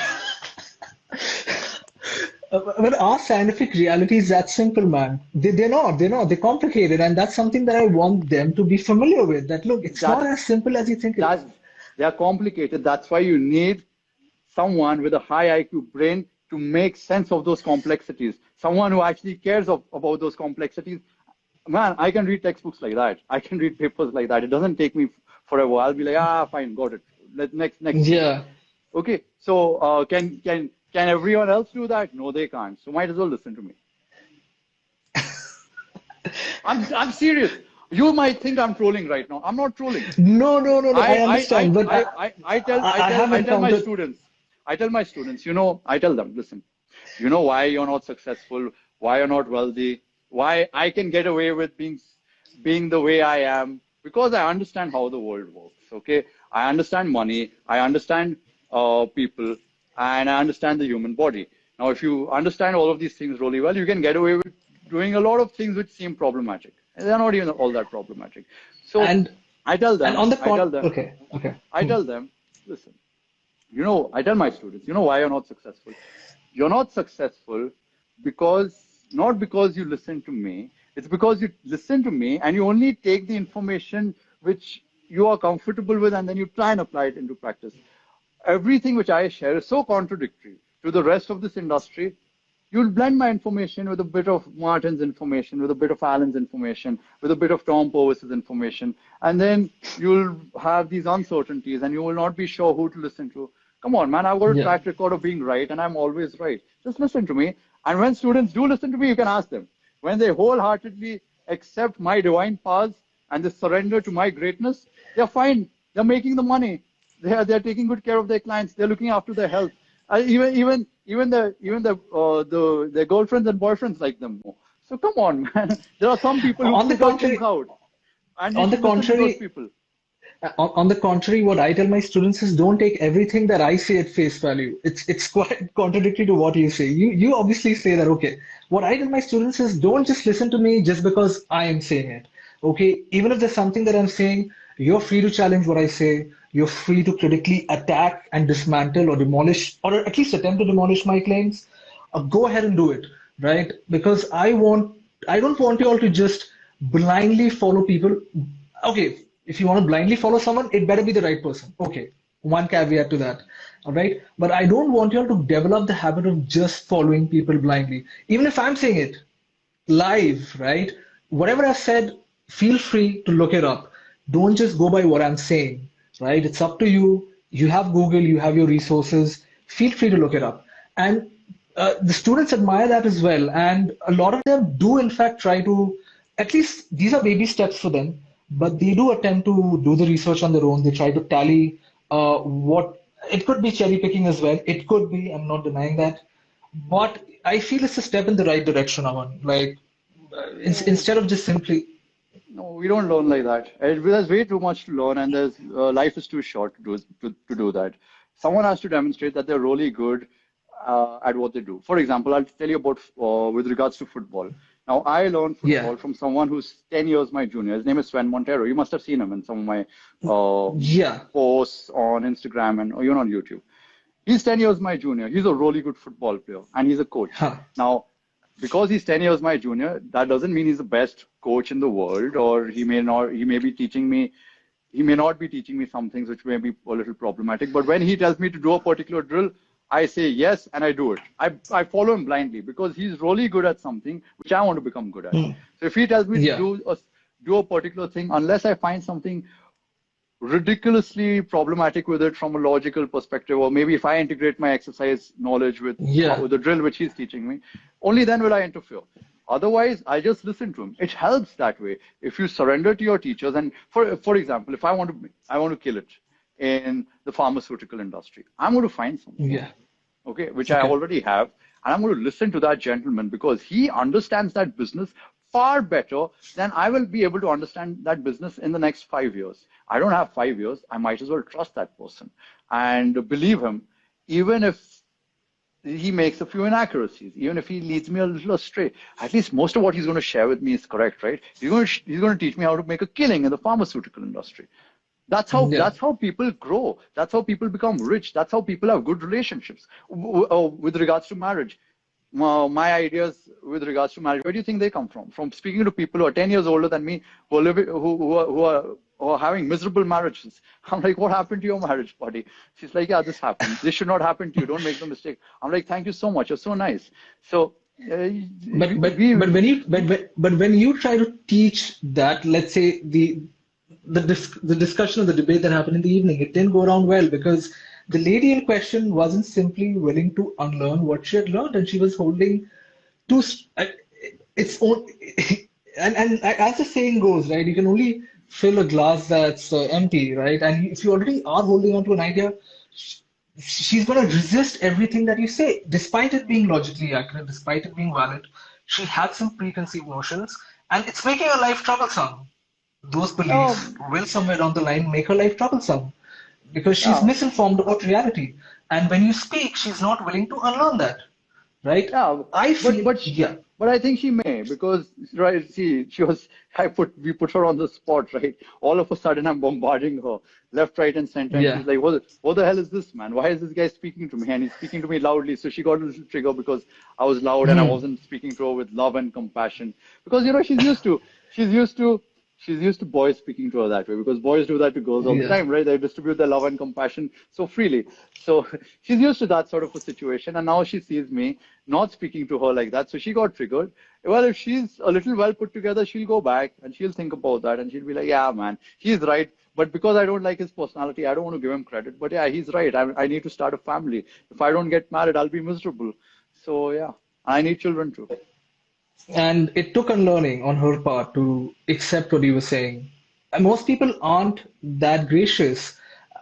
but our scientific reality is that simple, man. They're complicated, and that's something that I want them to be familiar with. That look, it's not That as simple as you think it is. that they are complicated. That's why you need someone with a high IQ brain to make sense of those complexities. Someone who actually cares about those complexities. Man, I can read textbooks like that. I can read papers like that. It doesn't take me forever. I'll be like, fine, got it. Next thing. Yeah. Okay, so can everyone else do that? No, they can't. So might as well listen to me. I'm serious. You might think I'm trolling right now. I'm not trolling. No, no, no, no. I I I understand, but I have tell my encountered. students. I tell my students. I tell them, listen. You know why you're not successful? Why you're not wealthy? Why I can get away with being the way I am? Because I understand how the world works. Okay, I understand money. I understand people, and I understand the human body. Now, if you understand all of these things really well, you can get away with doing a lot of things which seem problematic. And they're not even all that problematic. So And I tell and them, on the I tell con. them, Okay, okay. I tell them, listen, I tell my students, why you're not successful? You're not successful because, not because you listen to me, it's because you listen to me and you only take the information which you are comfortable with and then you try and apply it into practice. Everything which I share is so contradictory to the rest of this industry. You'll blend my information with a bit of Martin's information, with a bit of Alan's information, with a bit of Tom Purvis's information, and then you'll have these uncertainties and you will not be sure who to listen to. Come on, man, I've got a Yeah. track record of being right and I'm always right. Just listen to me. And when students do listen to me, you can ask them. When they wholeheartedly accept my divine paths and they surrender to my greatness, they're fine. They're making the money. They're taking good care of their clients. They're looking after their health. Even their girlfriends and boyfriends like them more. So come on, man. There are some people who On the figure things contrary, out, and you on the should listen to those contrary, people. on the contrary, what I tell my students is don't take everything that I say at face value. It's quite contradictory to what you say. You obviously say that, okay. What I tell my students is don't just listen to me just because I am saying it. Okay, even if there's something that I'm saying, you're free to challenge what I say. You're free to critically attack and dismantle or demolish, or at least attempt to demolish my claims. Go ahead and do it, right? Because I don't want you all to just blindly follow people. Okay, if you want to blindly follow someone, it better be the right person. Okay, one caveat to that. All right, but I don't want you all to develop the habit of just following people blindly. Even if I'm saying it live, right? Whatever I've said, feel free to look it up. Don't just go by what I'm saying, right? It's up to you. You have Google, you have your resources. Feel free to look it up. And the students admire that as well. And a lot of them do, in fact, try to, at least these are baby steps for them, but they do attempt to do the research on their own. They try to tally what, it could be cherry picking as well. It could be, I'm not denying that. But I feel it's a step in the right direction, Aman. Like, No, instead of just simply, no, we don't learn like that. There's way too much to learn, and there's life is too short to do that. Someone has to demonstrate that they're really good at what they do. For example, I'll tell you about with regards to football. Now, I learned Yeah. football from someone who's 10 years my junior. His name is Sven Montero. You must have seen him in some of my Yeah. posts on Instagram and or even on YouTube. He's 10 years my junior. He's a really good football player and he's a coach. Huh. Now, because he's 10 years my junior, that doesn't mean he's the best coach in the world, or he may be teaching me, he may not be teaching me some things which may be a little problematic. But when he tells me to do a particular drill, I say yes and I do it. I follow him blindly because he's really good at something which I want to become good at. Mm. So if he tells me to Yeah. do a particular thing, unless I find something ridiculously problematic with it from a logical perspective, or maybe if I integrate my exercise knowledge Yeah. with the drill which he's teaching me, only then will I interfere. Otherwise, I just listen to him. It helps that way. If you surrender to your teachers, and for example, if I want to kill it in the pharmaceutical industry, I'm going to find someone, Yeah. okay, which I Okay. already have, and I'm going to listen to that gentleman because he understands that business far better than I will be able to understand that business in the next 5 years. I don't have 5 years. I might as well trust that person and believe him, even if he makes a few inaccuracies, even if he leads me a little astray. At least most of what he's going to share with me is correct, right? He's going to teach me how to make a killing in the pharmaceutical industry. Yeah. That's how people grow. That's how people become rich. That's how people have good relationships. With regards to marriage, my ideas with regards to marriage, where do you think they come from? From speaking to people who are 10 years older than me, who are living, who are having miserable marriages. I'm like, what happened to your marriage, buddy? She's like, yeah, this happened. This should not happen to you. Don't make the mistake. I'm like, thank you so much. You're so nice. So But when you try to teach that, let's say the discussion or the debate that happened in the evening, it didn't go down well because the lady in question wasn't simply willing to unlearn what she had learned, and she was holding to its own. And as the saying goes, right, you can only fill a glass that's empty, right? And if you already are holding on to an idea, she's going to resist everything that you say, despite it being logically accurate, despite it being valid. She had some preconceived notions, and it's making her life troublesome. Those beliefs um, will somewhere down the line make her life troublesome because she's yeah, misinformed about reality. And when you speak, she's not willing to unlearn that, right? yeah, I but feel, but sh- yeah, but I think she may because right. See, she was. We put her on the spot, right? All of a sudden, I'm bombarding her left, right, and center, and yeah, she's like, "What the hell is this, man? Why is this guy speaking to me?" And he's speaking to me loudly. So she got a little trigger because I was loud and I hmm, wasn't speaking to her with love and compassion. Because she's used to boys speaking to her that way because boys do that to girls all the yeah. time, right? They distribute their love and compassion so freely. So she's used to that sort of a situation, and now she sees me not speaking to her like that, so she got triggered. Well, if she's a little well put together, she'll go back and she'll think about that and she'll be like, yeah, man, he's right. But because I don't like his personality, I don't want to give him credit. But yeah, he's right. I need to start a family. If I don't get married, I'll be miserable. So yeah, I need children too. And it took unlearning on her part to accept what he was saying. And most people aren't that gracious.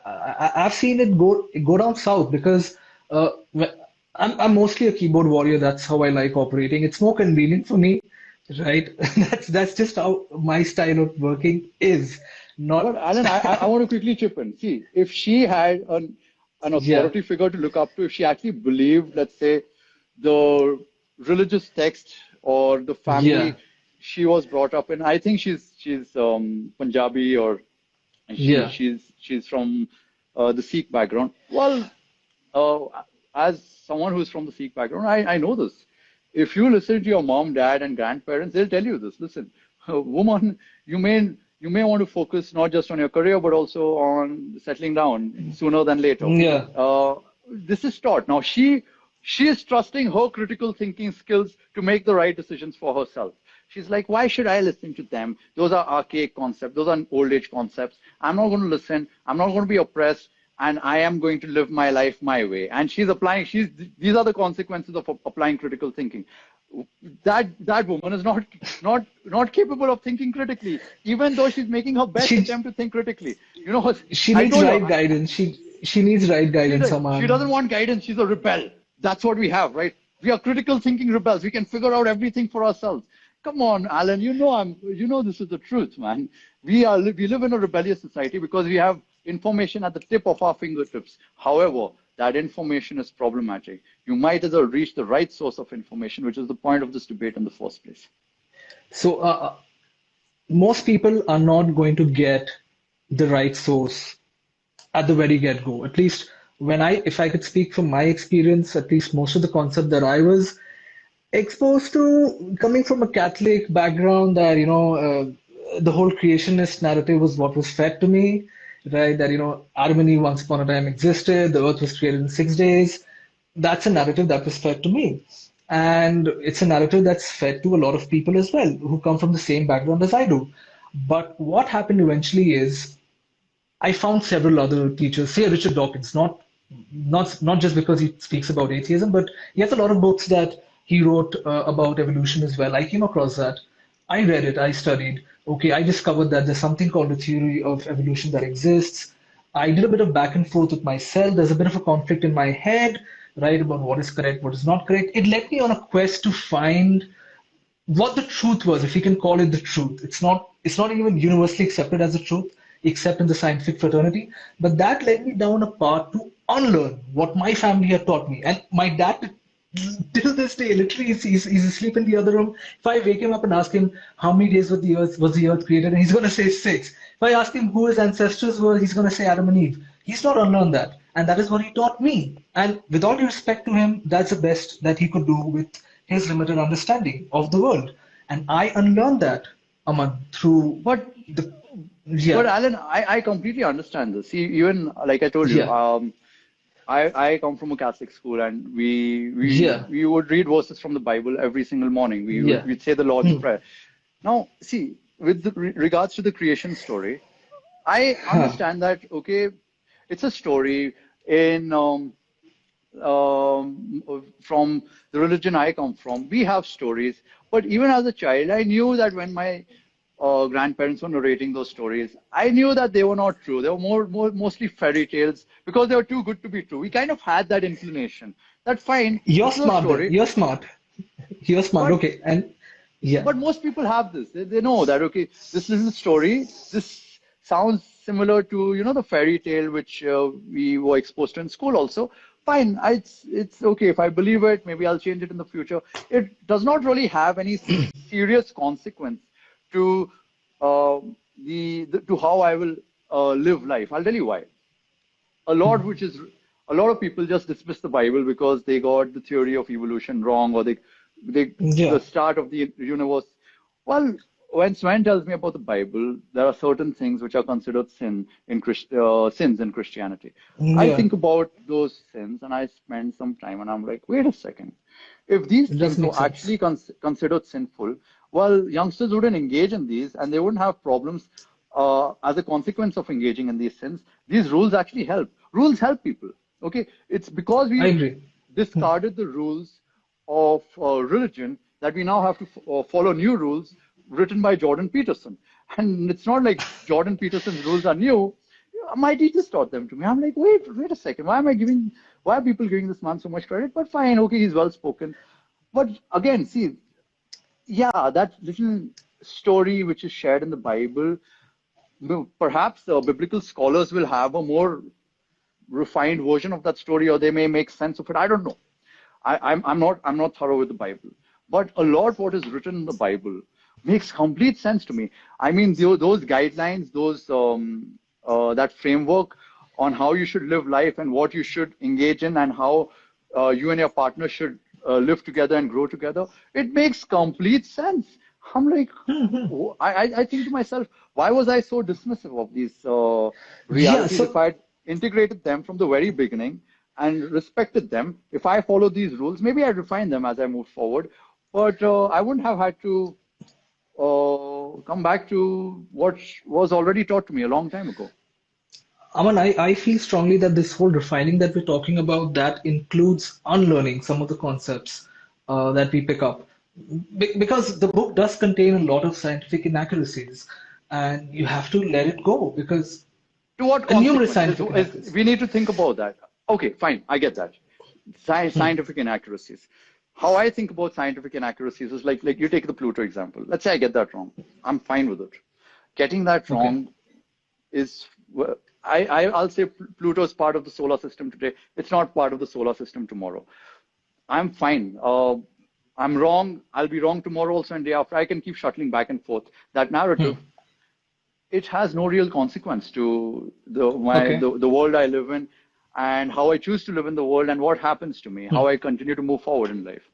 I've seen it go down south because I'm mostly a keyboard warrior. That's how I like operating. It's more convenient for me, right? That's just how my style of working is. But Not, Alan, I want to quickly chip in. See, if she had an yeah, authority figure to look up to, if she actually believed, let's say, the religious text or the family yeah, she was brought up in, I think she's Punjabi or and yeah. she's from the Sikh background. Well, uh, as someone who's from the Sikh background, I know this. If you listen to your mom, dad, and grandparents, they'll tell you this. Listen, woman, you may you may want to focus not just on your career but also on settling down sooner than later. Yeah. This is taught. Now she is trusting her critical thinking skills to make the right decisions for herself. She's like, why should I listen to them? Those are archaic concepts. Those are old age concepts. I'm not going to listen. I'm not going to be oppressed. And I am going to live my life my way. And these are the consequences of applying critical thinking. That woman is not capable of thinking critically, even though she's making her best She attempt to think critically. You know, she I needs told right her, guidance. She needs right guidance, she doesn't Aman. want guidance. She's a rebel. That's what we have, right? We are critical thinking rebels. We can figure out everything for ourselves. Come on, Alan. You know this is the truth, man. We live in a rebellious society because we have information at the tip of our fingertips. However, that information is problematic. You might as well reach the right source of information, which is the point of this debate in the first place. So most people are not going to get the right source at the very get-go. At least if I could speak from my experience, at least most of the concept that I was exposed to coming from a Catholic background, that the whole creationist narrative was what was fed to me, right? That Adam and Eve once upon a time existed, the earth was created in 6 days. That's a narrative that was fed to me, and it's a narrative that's fed to a lot of people as well who come from the same background as I do. But what happened eventually is I found several other teachers, say Richard Dawkins, not just because he speaks about atheism, but he has a lot of books that he wrote about evolution as well. I came across that. I read it, I studied. Okay, I discovered that there's something called a theory of evolution that exists. I did a bit of back and forth with myself. There's a bit of a conflict in my head, right, about what is correct, what is not correct. It led me on a quest to find what the truth was, if you can call it the truth. It's not even universally accepted as the truth, except in the scientific fraternity. But that led me down a path to unlearn what my family had taught me. And my dad, till this day, literally, he's asleep in the other room. If I wake him up and ask him how many days was the earth created, and he's going to say 6. If I ask him who his ancestors were, he's going to say Adam and Eve. He's not unlearned that. And that is what he taught me. And with all due respect to him, that's the best that he could do with his limited understanding of the world. And I unlearned that, Aman, through But the, but yeah, Alan, I completely understand this. See, even like I told you, yeah, I come from a Catholic school, and yeah, we would read verses from the Bible every single morning. yeah, We'd say the Lord's hmm, Prayer. Now, see, with regards to the creation story, I huh, understand that, okay, it's a story in from the religion I come from. We have stories, but even as a child, I knew that when my grandparents were narrating those stories, I knew that they were not true. They were mostly fairy tales because they were too good to be true. We kind of had that inclination. That's fine. you're This is a smart then. story, You're smart. but Okay, and yeah, most people have this. They know that, okay, this is a story. This sounds similar to, the fairy tale which we were exposed to in school also. Fine, it's okay. If I believe it, maybe I'll change it in the future. It does not really have any serious consequence to to how I will live life. I'll tell you why. A lot which is a lot of people just dismiss the Bible because they got the theory of evolution wrong, or they the yeah, start of the universe. Well, when Sven tells me about the Bible, there are certain things which are considered sins in Christianity. I yeah. think about those sins and I spend some time and I'm like, wait a second. If these It does things make were sense. actually considered sinful, well, youngsters wouldn't engage in these and they wouldn't have problems as a consequence of engaging in these sins. These rules actually help. Rules help people. Okay, it's because I we agree. Hmm. discarded the rules of religion that we now have to follow new rules written by Jordan Peterson. And it's not like Jordan Peterson's rules are new. My teachers taught them to me. I'm like, wait a second. Why are people giving this man so much credit? But fine, okay, he's well spoken. But again, see, yeah, that little story which is shared in the Bible, perhaps biblical scholars will have a more refined version of that story, or they may make sense of it. I don't know. I'm not thorough with the Bible, but a lot what is written in the Bible makes complete sense to me. I mean, those guidelines, those that framework on how you should live life and what you should engage in, and how you and your partner should live together and grow together. It makes complete sense. I'm like, I think to myself, why was I so dismissive of these Yeah, realities? If so I'd integrated them from the very beginning and respected them, if I followed these rules, maybe I'd refine them as I move forward. But I wouldn't have had to come back to what was already taught to me a long time ago. Aman, I feel strongly that this whole refining that we're talking about, that includes unlearning some of the concepts that we pick up. Because the book does contain a lot of scientific inaccuracies, and you have to let it go because To what numerous consequence scientific is inaccuracies. we need to think about that. Okay, fine, I get that. Scientific inaccuracies. How I think about scientific inaccuracies is like you take the Pluto example. Let's say I get that wrong. I'm fine with it. Getting that Okay. wrong is I'll say Pluto is part of the solar system today. It's not part of the solar system tomorrow. I'm fine. I'm wrong. I'll be wrong tomorrow also and day after. I can keep shuttling back and forth. That narrative, it has no real consequence to Okay. the world I live in and how I choose to live in the world and what happens to me, how I continue to move forward in life.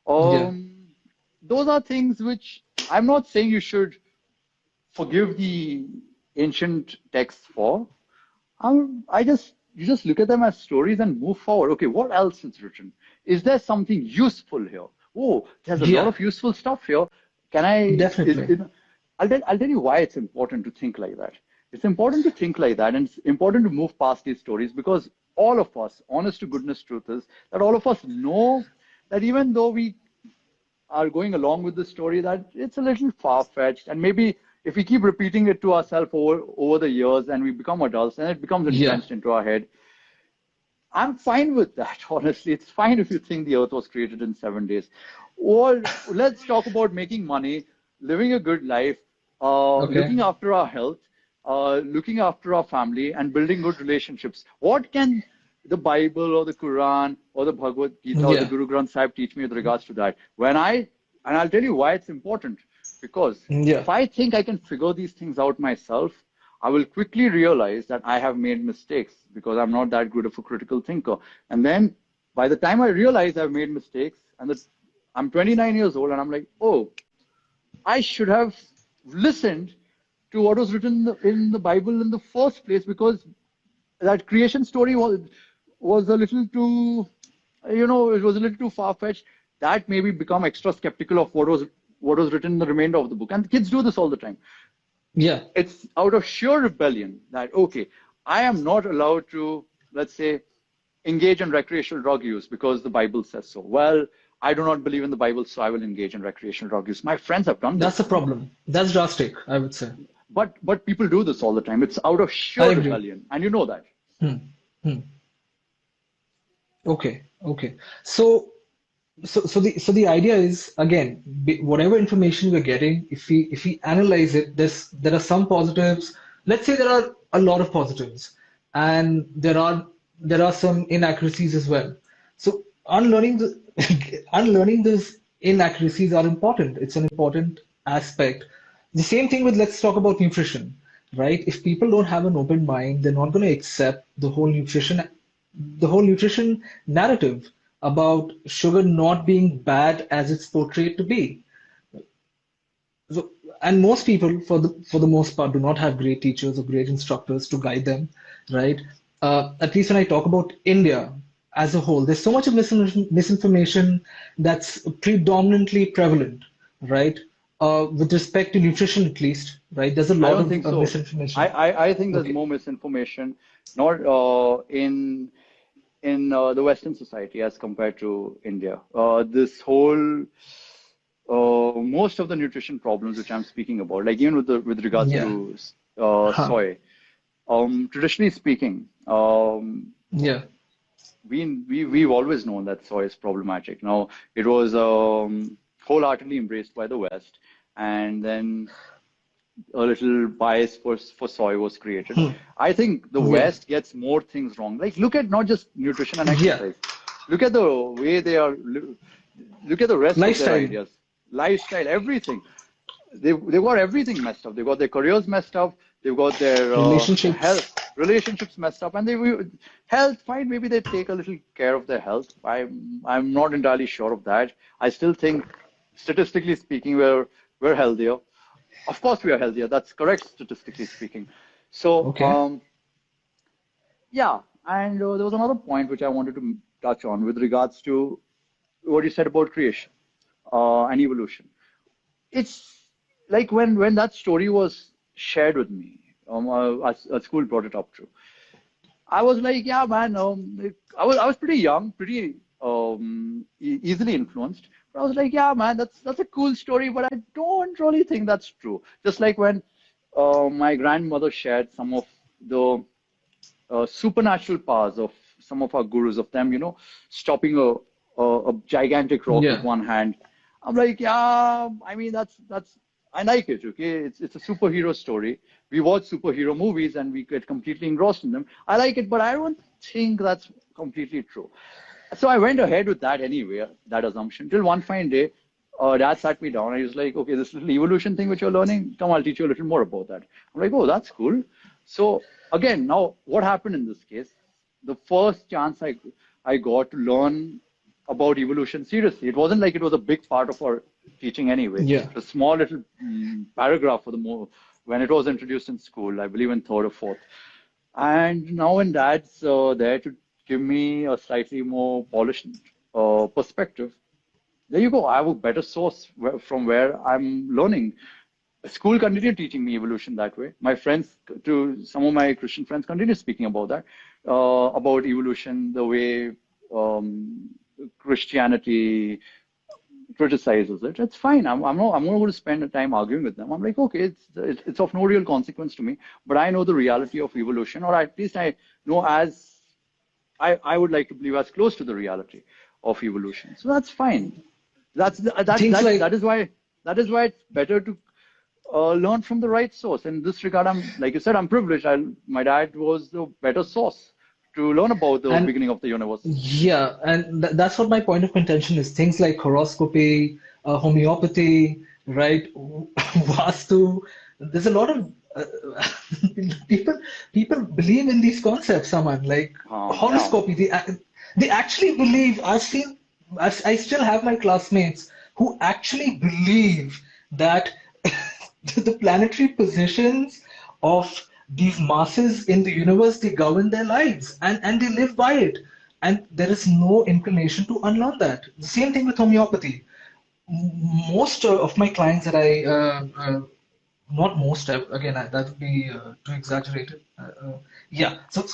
Yeah. Those are things which I'm not saying you should forgive the ancient texts for. You just look at them as stories and move forward. Okay, what else is written? Is there something useful here? Oh, there's a lot Yeah. of useful stuff here. Can I? Definitely. I'll tell you why it's important to think like that. It's important to think like that, and it's important to move past these stories because all of us, honest to goodness truth is that all of us know that even though we are going along with the story, that it's a little far-fetched, and maybe if we keep repeating it to ourselves over the years and we become adults and it becomes Yeah. entrenched into our head, I'm fine with that. Honestly, it's fine if you think the earth was created in 7 days. Or let's talk about making money, living a good life, Okay. looking after our health, looking after our family, and building good relationships. What can the Bible or the Quran or the Bhagavad Gita or the Yeah. Guru Granth Sahib teach me with regards to that? And I'll tell you why it's important. Because Yeah. if I think I can figure these things out myself, I will quickly realize that I have made mistakes because I'm not that good of a critical thinker. And then by the time I realize I've made mistakes, and I'm 29 years old, and I'm like, oh, I should have listened to what was written in the Bible in the first place because that creation story was a little too, it was a little too far-fetched. That made me become extra skeptical of what was written in the remainder of the book. And kids do this all the time. Yeah. It's out of sheer rebellion that, okay, I am not allowed to, let's say, engage in recreational drug use because the Bible says so. Well, I do not believe in the Bible, so I will engage in recreational drug use. My friends have done That's the this. problem. That's drastic, I would say. But people do this all the time. It's out of I sheer agree. rebellion. And you know that. Hmm. Hmm. Okay. Okay. So the idea is again, whatever information we're getting, if we analyze it, there are some positives. Let's say there are a lot of positives, and there are some inaccuracies as well. So unlearning unlearning those inaccuracies are important. It's an important aspect. The same thing with, let's talk about nutrition, right? If people don't have an open mind, they're not going to accept the whole nutrition narrative about sugar not being bad as it's portrayed to be. So, and most people, for the most part, do not have great teachers or great instructors to guide them, right? At least when I talk about India as a whole, there's so much of misinformation that's predominantly prevalent, right? With respect to nutrition, at least, right? There's a I lot don't of think so. misinformation. I think there's Okay. more misinformation, not in the Western society as compared to India. This whole most of the nutrition problems which I'm speaking about, like even with regards Yeah. to Huh. soy, traditionally speaking, Yeah. we've always known that soy is problematic. Now it was wholeheartedly embraced by the West, and then a little bias for soy was created. Hmm. I think the Yeah. West gets more things wrong. Like look at not just nutrition and Yeah. exercise. Look at the way they are. Look at the rest of their Lifestyle. ideas, lifestyle, everything. They've got everything messed up. They've got their careers messed up. They've got their Relationships. health relationships messed up, and health fine. Maybe they take a little care of their health. I'm not entirely sure of that. I still think, statistically speaking, we're healthier. Of course, we are healthier. That's correct, statistically speaking. So, Okay. yeah. And there was another point which I wanted to touch on with regards to what you said about creation and evolution. It's like when that story was shared with me, at school brought it up to. I was like, yeah, man. I was pretty young, pretty easily influenced. But I was like, yeah, man, that's a cool story, but I don't really think that's true. Just like when my grandmother shared some of the supernatural powers of some of our gurus, of them, stopping a gigantic rock with Yeah. one hand. I'm like, yeah, I mean, I like it, okay? It's a superhero story. We watch superhero movies and we get completely engrossed in them. I like it, but I don't think that's completely true. So I went ahead with that anyway, that assumption, till one fine day, dad sat me down and he was like, okay, this little evolution thing which you're learning, come, I'll teach you a little more about that. I'm like, oh, that's cool. So again, now what happened in this case? The first chance I got to learn about evolution seriously, it wasn't like it was a big part of our teaching anyway. Yeah. It was a small little paragraph for when it was introduced in school, I believe in third or fourth. And now when dad's there to give me a slightly more polished perspective, there you go. I have a better source from where I'm learning. School continued teaching me evolution that way. My friends, to some of my Christian friends, continue speaking about that, about evolution, the way Christianity criticizes it. It's fine. I'm not going to spend the time arguing with them. I'm like, okay, it's of no real consequence to me. But I know the reality of evolution, or at least I know I would like to believe as close to the reality of evolution. So that's fine. That is why it's better to learn from the right source. In this regard, like you said, I'm privileged. My dad was the better source to learn about the beginning of the universe. Yeah, and that's what my point of contention is. Things like horoscopy, homeopathy, right? Vastu. There's a lot of people believe in these concepts. Someone like horoscopy. They actually believe. I still have my classmates who actually believe that the planetary positions of these masses in the universe, they govern their lives and they live by it. And there is no inclination to unlearn that. The same thing with homeopathy. Most of my clients that not most, again, that would be too exaggerated. Yeah, so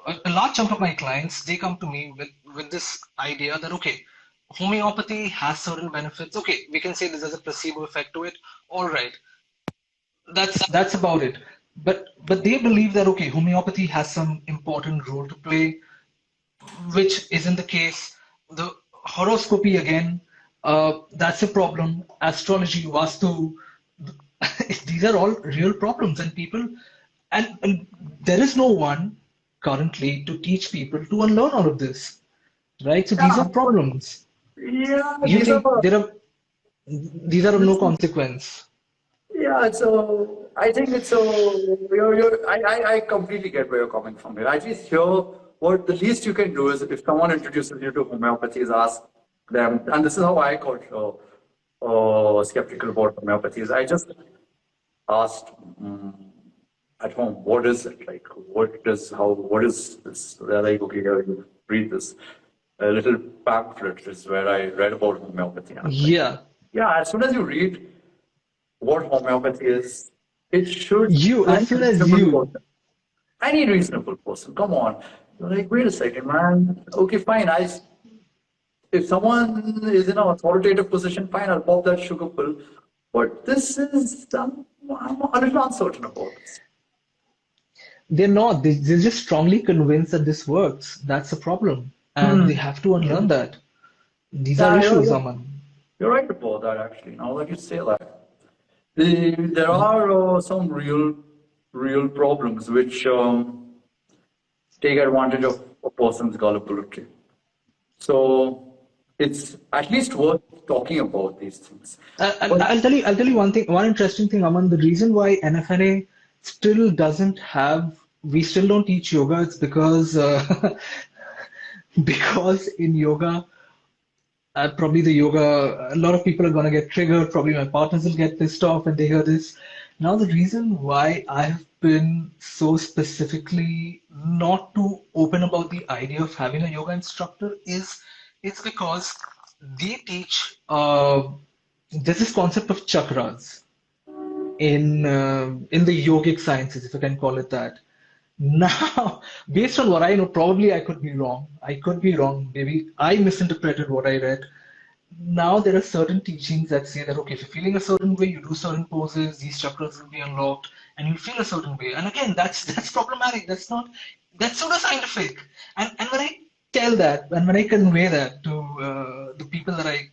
a large chunk of my clients, they come to me with this idea that, okay, homeopathy has certain benefits. Okay, we can say there's a placebo effect to it. All right, that's about it. But they believe that, okay, homeopathy has some important role to play, which isn't the case. The horoscopy again, that's a problem. Astrology, Vastu, these are all real problems, and people, and there is no one currently to teach people to unlearn all of this, right? So these Yeah, are problems. yeah, You think these are of no consequence? yeah, so I think it's so I completely get where you're coming from here. At least here, what the least you can do is if someone introduces you to homeopathy, is ask them, and this is how I got skeptical about homeopathy. Is I just asked at home, what is it like? What is this? They're like, okay, here you read this. A little pamphlet is where I read about homeopathy. And Yeah. yeah, as soon as you read what homeopathy is, it should As soon as you. any reasonable person, come on. You're like, wait a second, man. Okay, fine. If someone is in an authoritative position, fine, I'll pop that sugar pill. But this is, I'm a little uncertain about this. They're not. They're just strongly convinced that this works. That's the problem. And they have to unlearn that. These are issues, Aman. You're right about that, actually. Now that you say that. There are some real problems which take advantage of a person's gullibility. So it's at least worth talking about these things. I'll tell you one thing, one interesting thing, Aman. The reason why NFNA still doesn't have, we still don't teach yoga, it's because because in yoga, probably the yoga, a lot of people are going to get triggered. Probably my partners will get pissed off when they hear this. Now, the reason why I have been so specifically not to open about the idea of having a yoga instructor is it's because they teach there's this concept of chakras in the yogic sciences, if I can call it that. Now, based on what I know, probably I could be wrong. I could be wrong. Maybe I misinterpreted what I read. Now there are certain teachings that say that, okay, if you're feeling a certain way, you do certain poses, these chakras will be unlocked, and you feel a certain way. And again, that's problematic. That's pseudoscientific. And when I tell that, and when I convey that to the people that I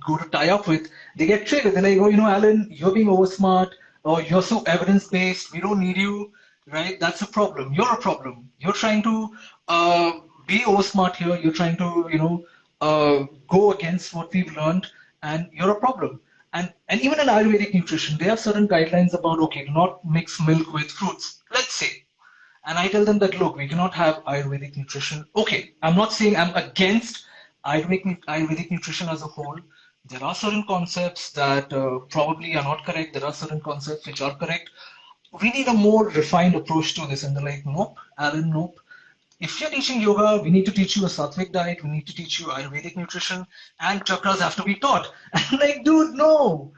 go to tie up with, they get triggered. They're like, oh, Alan, you're being over smart, or you're so evidence-based, we don't need you. Right? That's a problem. You're a problem. You're trying to be over smart here. You're trying to, go against what we've learned, and you're a problem. And even in Ayurvedic nutrition, they have certain guidelines about, okay, do not mix milk with fruits, let's say. And I tell them that, look, we cannot have Ayurvedic nutrition. Okay, I'm not saying I'm against Ayurvedic nutrition as a whole. There are certain concepts that probably are not correct. There are certain concepts which are correct. We need a more refined approach to this. And they're like, nope, Alan, nope. If you're teaching yoga, we need to teach you a sattvic diet. We need to teach you Ayurvedic nutrition, and chakras have to be taught. I'm like, dude, no,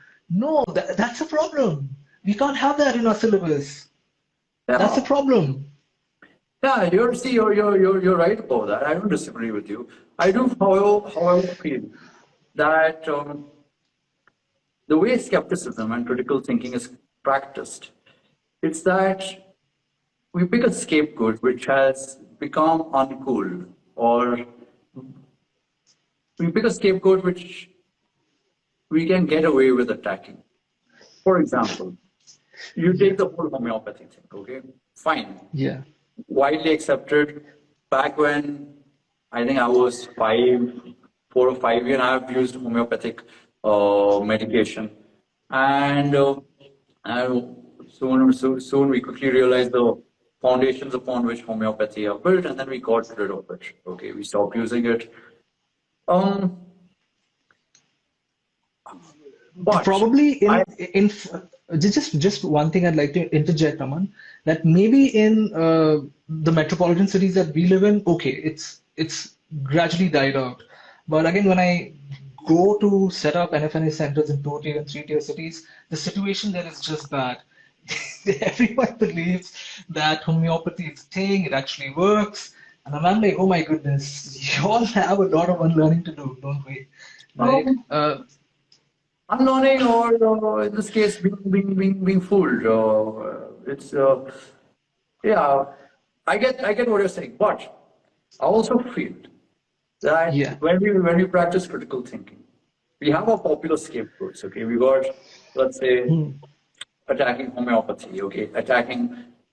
that's a problem. We can't have that in our syllabus. That's a Yeah. problem. Yeah, you're right about that. I don't disagree with you. I do, however, feel that the way skepticism and critical thinking is practiced, it's that we pick a scapegoat which has become uncool, or we pick a scapegoat which we can get away with attacking. For example, you take the whole homeopathy thing, okay? Fine. Yeah. Widely accepted. Back when I think I was 4 or 5 years, I've used homeopathic medication, and soon we quickly realized the foundations upon which homeopathy are built, and then we got rid of it. Okay, we stopped using it. Um, but Probably I just one thing I'd like to interject, Aman, that maybe in the metropolitan cities that we live in, okay, it's gradually died out. But again, when I go to set up NFNA centers in 2-tier and 3-tier cities, the situation there is just bad. Everyone believes that homeopathy is a thing, it actually works. And I'm like, oh my goodness, you all have a lot of unlearning to do, don't we? Right? um, unlearning, or in this case, being fooled. It's yeah, I get what you're saying, but I also feel that Yeah. when we practice critical thinking, we have our popular scapegoats. Okay, we got, let's say, Hmm. attacking homeopathy. Okay, attacking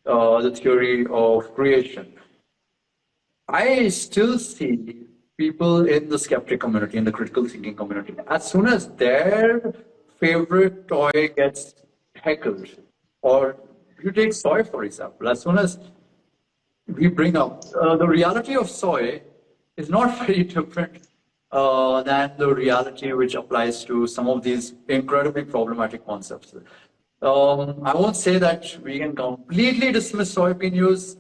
the theory of creation. I still see people in the skeptic community, in the critical thinking community, as soon as their favorite toy gets heckled, or you take soy for example, as soon as we bring up the reality of soy is not very different than the reality which applies to some of these incredibly problematic concepts. I won't say that we can completely dismiss soybean use,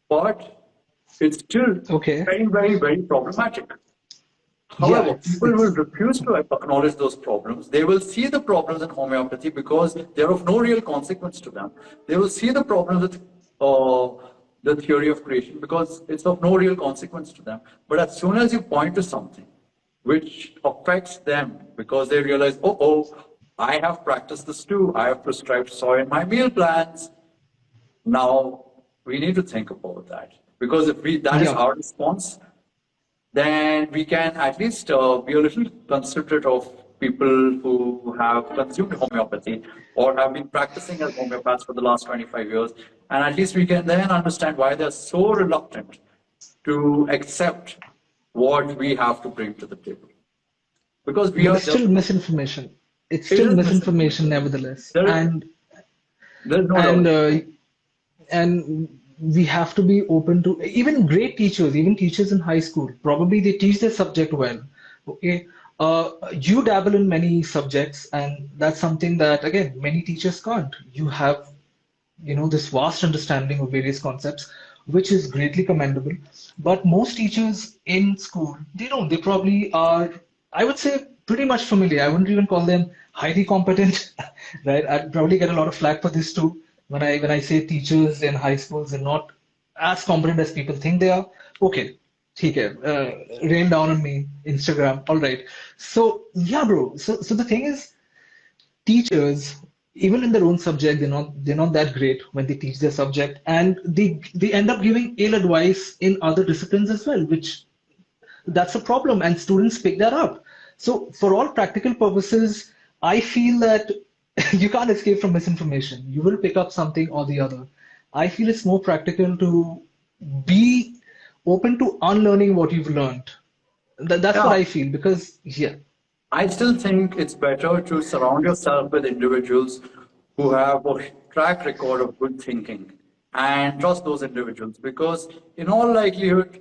but it's still Okay. very problematic. Yeah, However, people will refuse to acknowledge those problems. They will see the problems in homeopathy because they're of no real consequence to them. They will see the problems with the theory of creation because it's of no real consequence to them. But as soon as you point to something which affects them because they realize, oh, I have practiced this too. I have prescribed soy in my meal plans. Now we need to think about that because if that is yeah, our response, then we can at least be a little considerate of people who have consumed homeopathy or have been practicing as homeopaths for the last 25 years. And at least we can then understand why they're so reluctant to accept what we have to bring to the table. Because we but are it's still just, misinformation. It's it still is misinformation, misinformation. nevertheless. There, And there's no and doubt. uh, and we have to be open to even great teachers, even teachers in high school. Probably they teach their subject well. Okay, you dabble in many subjects, and that's something that again many teachers can't. You have this vast understanding of various concepts, which is greatly commendable. But most teachers in school, they probably are, I would say, pretty much familiar. I wouldn't even call them highly competent. Right, I'd probably get a lot of flack for this too when I say teachers in high schools are not as competent as people think they are. Okay, ठीक है, rain down on me, Instagram, all right. So yeah, bro, so the thing is, teachers, even in their own subject, they're not that great when they teach their subject, and they end up giving ill advice in other disciplines as well, which that's a problem, and students pick that up. So for all practical purposes, I feel that you can't escape from misinformation. You will pick up something or the other. I feel it's more practical to be open to unlearning what you've learned. That's what Yeah. I feel because, yeah. I still think it's better to surround yourself with individuals who have a track record of good thinking and trust those individuals because, in all likelihood,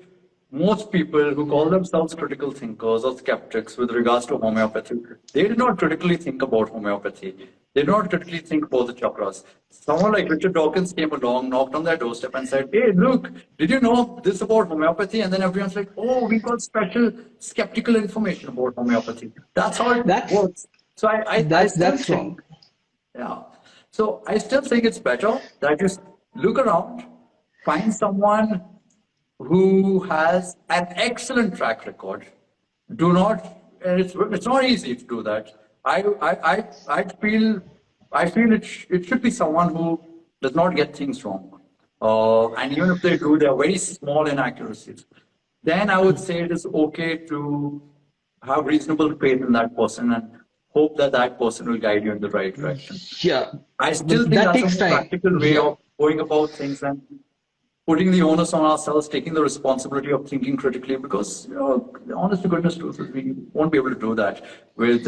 most people who call themselves critical thinkers or skeptics with regards to homeopathy, they did not critically think about homeopathy. They did not critically think about the chakras. Someone like Richard Dawkins came along, knocked on their doorstep and said, hey, look, did you know this about homeopathy? And then everyone's like, oh, we got special skeptical information about homeopathy. That's how it That's works. So I still that's wrong. think, yeah. So I still think it's better that you look around, find someone who has an excellent track record. Do not, and it's not easy to do that. I feel it should be someone who does not get things wrong. And even if they do, they are very small inaccuracies. Then I would say it is okay to have reasonable faith in that person and hope that that person will guide you in the right direction. Yeah, I still but think that that's a takes more time. practical way Yeah. of going about things and putting the onus on ourselves, taking the responsibility of thinking critically, because the honest to goodness truth is we won't be able to do that with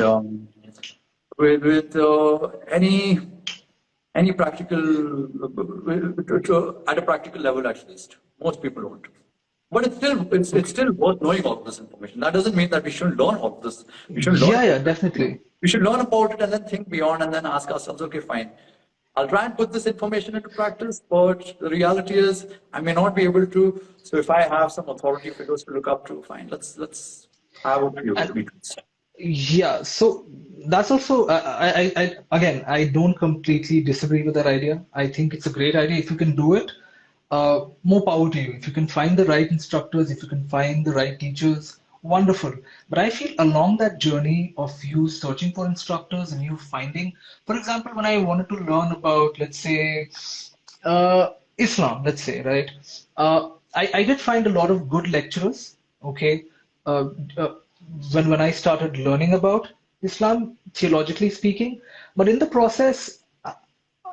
any practical at a practical level at least. Most people won't. But it's still worth knowing all this information. That doesn't mean that we shouldn't learn all this. We should learn. Yeah, definitely. We should learn about it and then think beyond and then ask ourselves, okay, fine. I'll try and put this information into practice, but the reality is I may not be able to. So if I have some authority figures to look up to, fine. Let's have a few meetings. Yeah, so that's also again, I don't completely disagree with that idea. I think it's a great idea. If you can do it, more power to you. If you can find the right instructors, if you can find the right teachers, wonderful. But I feel along that journey of you searching for instructors and you finding, for example, when I wanted to learn about, let's say, Islam, let's say, right? I did find a lot of good lecturers, okay? Uh, uh, when I started learning about Islam, theologically speaking, but in the process,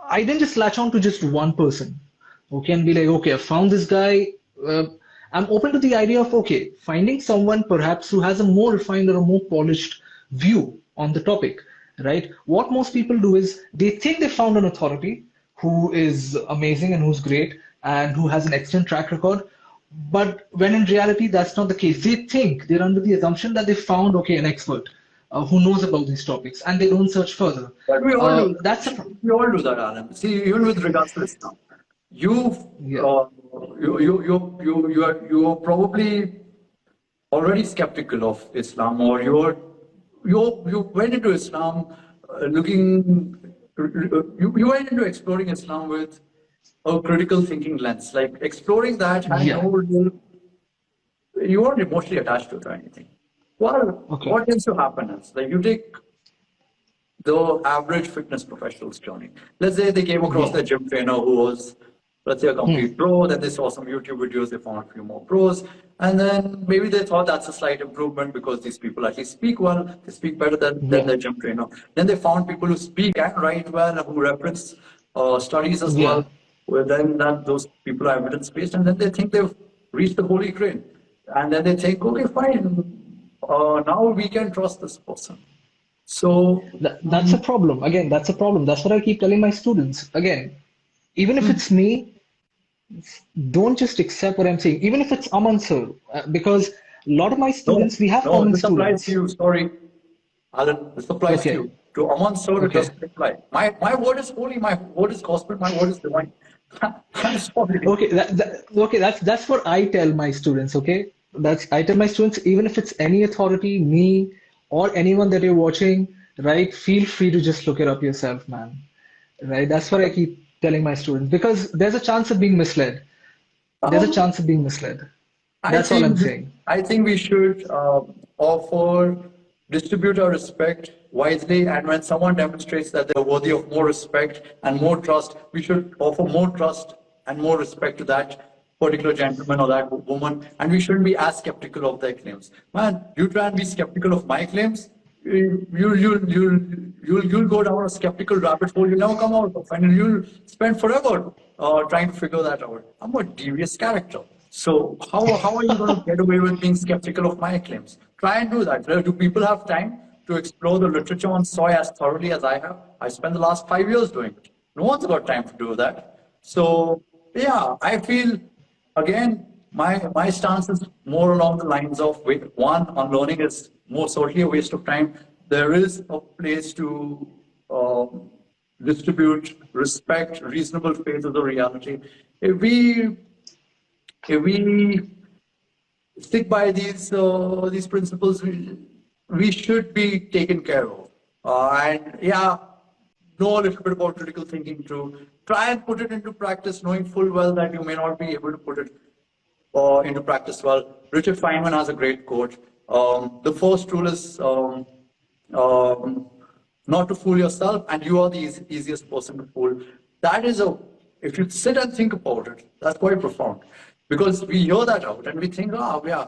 I didn't just latch on to just one person, okay, and be like, okay, I found this guy. Uh, I'm open to the idea of, okay, finding someone perhaps who has a more refined or a more polished view on the topic, right? What most people do is they think they found an authority who is amazing and who's great and who has an excellent track record. But when in reality, that's not the case. They think they're under the assumption that they found, okay, an expert who knows about these topics and they don't search further. But we all do that. That's a, We all do that, Alan. See, even with regards to Islam, you yeah. you are probably already skeptical of Islam, or you went into Islam looking. You went into exploring Islam with a critical thinking lens, like exploring that, and Yeah. you weren't emotionally attached to it or anything. Well, Okay. what tends to happen is, like, you take the average fitness professional's journey. Let's say they came across their gym trainer who was, let's say, a complete pro, then they saw some YouTube videos, they found a few more pros, and then maybe they thought that's a slight improvement because these people actually speak well, they speak better than their gym trainer. Then they found people who speak and write well, who reference studies as Yeah. well. Well, then those people are evidence-based, and then they think they've reached the holy grail. And then they think, okay, fine, now we can trust this person. So, That's a problem. Again, that's a problem. That's what I keep telling my students. Again, even if it's me, don't just accept what I'm saying. Even if it's Aman sir, because a lot of my students, we have no, common this applies students. to you. Sorry, Alan, this applies to Okay. you. To Aman sir, it Okay. doesn't apply. My word is holy, my word is gospel, my word is divine. I'm sorry. Okay, okay, that's what I tell my students, okay? I tell my students, even if it's any authority, me, or anyone that you're watching, right? Feel free to just look it up yourself, man. Right? That's what I keep telling my students because there's a chance of being misled. There's a chance of being misled. That's all I'm saying. I think we should distribute our respect wisely, and when someone demonstrates that they're worthy of more respect and more trust, we should offer more trust and more respect to that particular gentleman or that woman, and we shouldn't be as skeptical of their claims. Man, you try and be skeptical of my claims, you'll go down a skeptical rabbit hole you'll never come out of, and you'll spend forever trying to figure that out. I'm a devious character. So how are you going to get away with being skeptical of my claims? Try and do that. Do people have time to explore the literature on soy as thoroughly as I have? I spent the last 5 years doing it. No one's got time to do that. So yeah, I feel again my stance is more along the lines of one, unlearning is most certainly a waste of time. There is a place to distribute, respect, reasonable faith of the reality. If we stick by these principles, we should be taken care of. And yeah, know a little bit about critical thinking too. Try and put it into practice, knowing full well that you may not be able to put it into practice well. Richard Feynman has a great quote. The first rule is not to fool yourself, and you are the easiest person to fool. That is if you sit and think about it, that's quite profound. Because we hear that out and we think, yeah,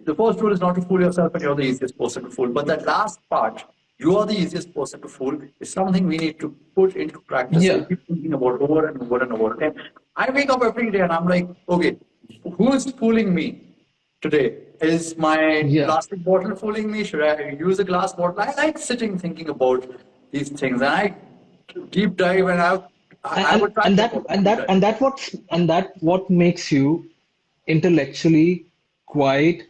the first rule is not to fool yourself and you're the easiest person to fool. But that last part, you are the easiest person to fool, is something we need to put into practice and keep thinking about over and over and over again. I wake up every day and I'm like, okay, who is fooling me today? Is my plastic bottle fooling me? Should I use a glass bottle? I like sitting thinking about these things, and I deep dive and that what makes you intellectually quite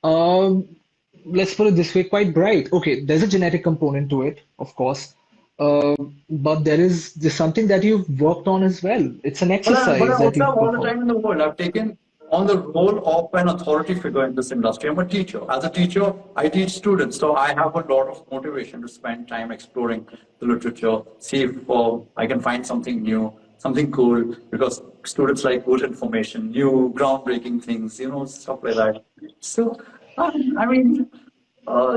let's put it this way, quite bright. Okay, there's a genetic component to it, of course, but there's something that you've worked on as well. It's an exercise but I that also have you've all the time in the world. I've taken on the role of an authority figure in this industry. I'm a teacher. As a teacher, I teach students, so I have a lot of motivation to spend time exploring the literature, see if I can find something new, something cool, because students like good information, new, groundbreaking things, stuff like that. So, I mean,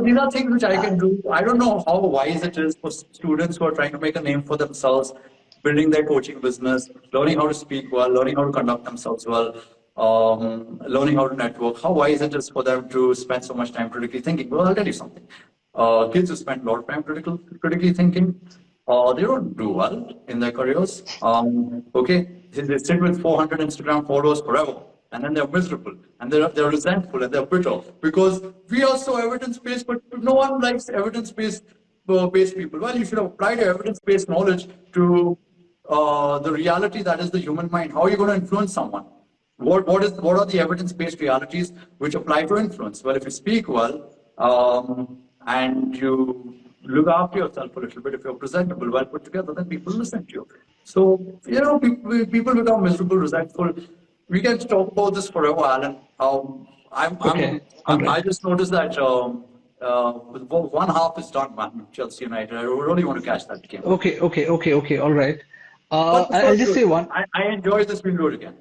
these are things which I can do. I don't know how wise it is for students who are trying to make a name for themselves, building their coaching business, learning how to speak well, learning how to conduct themselves well, learning how to network. How wise it is for them to spend so much time critically thinking. Well, I'll tell you something. Kids who spend a lot of time critically thinking, they don't do well in their careers. Okay, they sit with 400 Instagram followers forever, and then they're miserable, and they're resentful, and they're bitter, because we are so evidence-based, but no one likes evidence-based people. Well, you should apply your evidence-based knowledge to the reality that is the human mind. How are you going to influence someone? What are the evidence-based realities which apply to influence? Well, if you speak well, and you look after yourself a little bit, if you're presentable, well put together, then people listen to you. So, people become miserable, resentful. We can talk about this forever, Alan. I just noticed that one half is done, man, Chelsea United. I really want to catch that game. Okay, all right. I'll just say one. I enjoyed this. We'll do it again.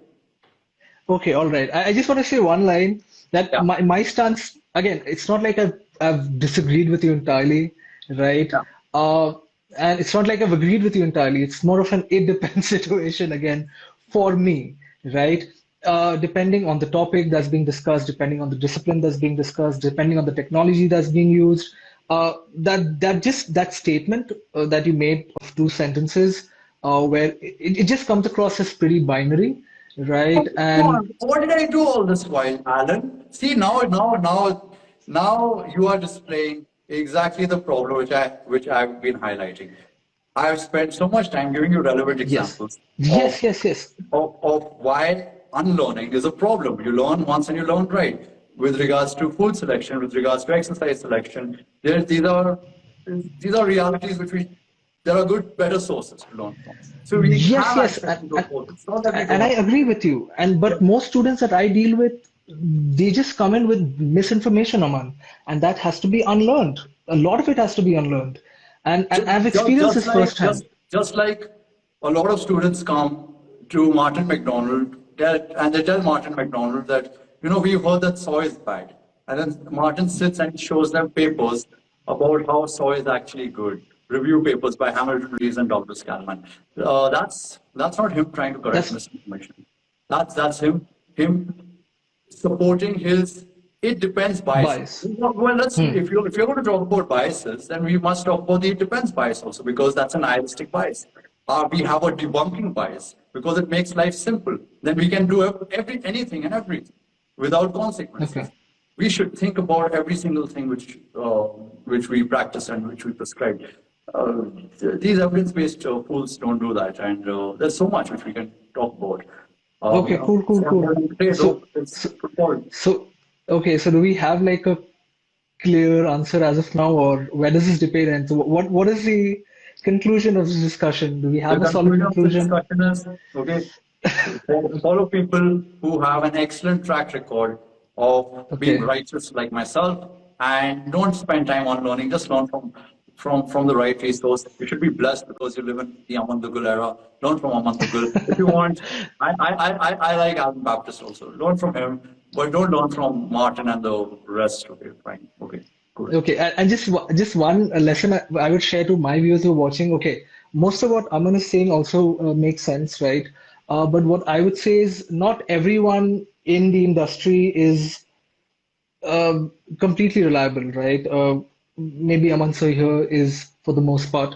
Okay, all right. I just want to say one line that my stance, again, it's not like I've disagreed with you entirely, right? Yeah. And it's not like I've agreed with you entirely. It's more of an it depends situation again for me, right? Depending on the topic that's being discussed, depending on the discipline that's being discussed, depending on the technology that's being used, that statement that you made of two sentences, where it just comes across as pretty binary, right? And what did I do all this while, Alan? See, now you are displaying exactly the problem which I've been highlighting. I've spent so much time giving you relevant examples. Yes. Of why unlearning is a problem. You learn once and you learn right. With regards to food selection, with regards to exercise selection, these are realities there are better sources to learn from. So and I agree with you. But most students that I deal with, they just come in with misinformation, Aman, and that has to be unlearned. A lot of it has to be unlearned. And I've experienced this firsthand. Just like a lot of students come to Martin McDonald and they tell Martin McDonald that, we've heard that soy is bad. And then Martin sits and shows them papers about how soy is actually good. Review papers by Hamilton Rees and Dr. Scalman. That's not him trying to correct misinformation. That's him supporting his it depends bias. Well, if you're going to talk about biases, then we must talk about the it depends bias also, because that's an nihilistic bias. We have a debunking bias. because it makes life simple. Then we can do anything and everything without consequences. Okay. We should think about every single thing which we practice and which we prescribe. Uh, these evidence-based fools don't do that, and there's so much which we can talk about. Okay, cool. So, okay, so do we have like a clear answer as of now, or where does this debate end? So what is the conclusion of this discussion? Do we have a solid conclusion? The discussion is, okay, follow people who have an excellent track record of being righteous like myself, and don't spend time on learning, just learn from the right resource. You should be blessed because you live in the Aman Duggal era. Learn from Aman Duggal. If you want, I like Alan Baptist also. Learn from him, but don't learn from Martin and the rest. Okay, fine. Okay, good. Okay, and just one lesson I would share to my viewers who are watching. Okay, most of what Aman is saying also makes sense, right? But what I would say is not everyone in the industry is completely reliable, right? Maybe Aman sir here is, for the most part,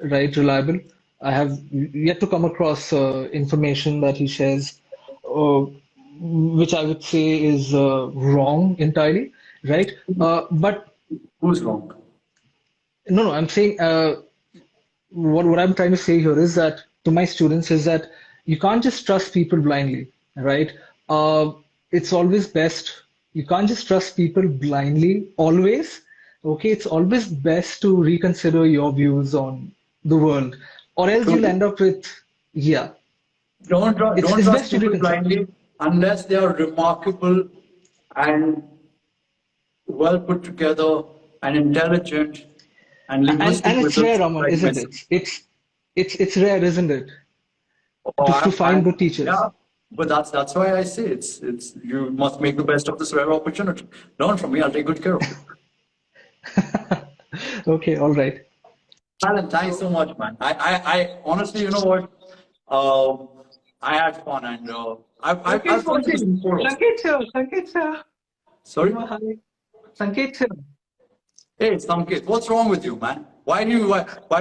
right, reliable. I have yet to come across information that he shares, which I would say is wrong entirely, right? But who's wrong? No, I'm saying what I'm trying to say here is that to my students is that you can't just trust people blindly, right? It's always best. You can't just trust people blindly always. Okay, it's always best to reconsider your views on the world, or else you'll end up with, yeah. Don't trust people blindly unless they are remarkable and well put together and intelligent and linguistic. And it's rare, Aman, isn't it? It's rare, isn't it? To find good teachers. Yeah, but that's why I say it's you must make the best of this rare opportunity. Learn from me, I'll take good care of you. Okay, all right. Alan, thanks so much, man. I honestly, you know what? I had fun, and I've watching. Sanket sir. Sorry? Sanket sir. Hey, Sanket, what's wrong with you, man? Why do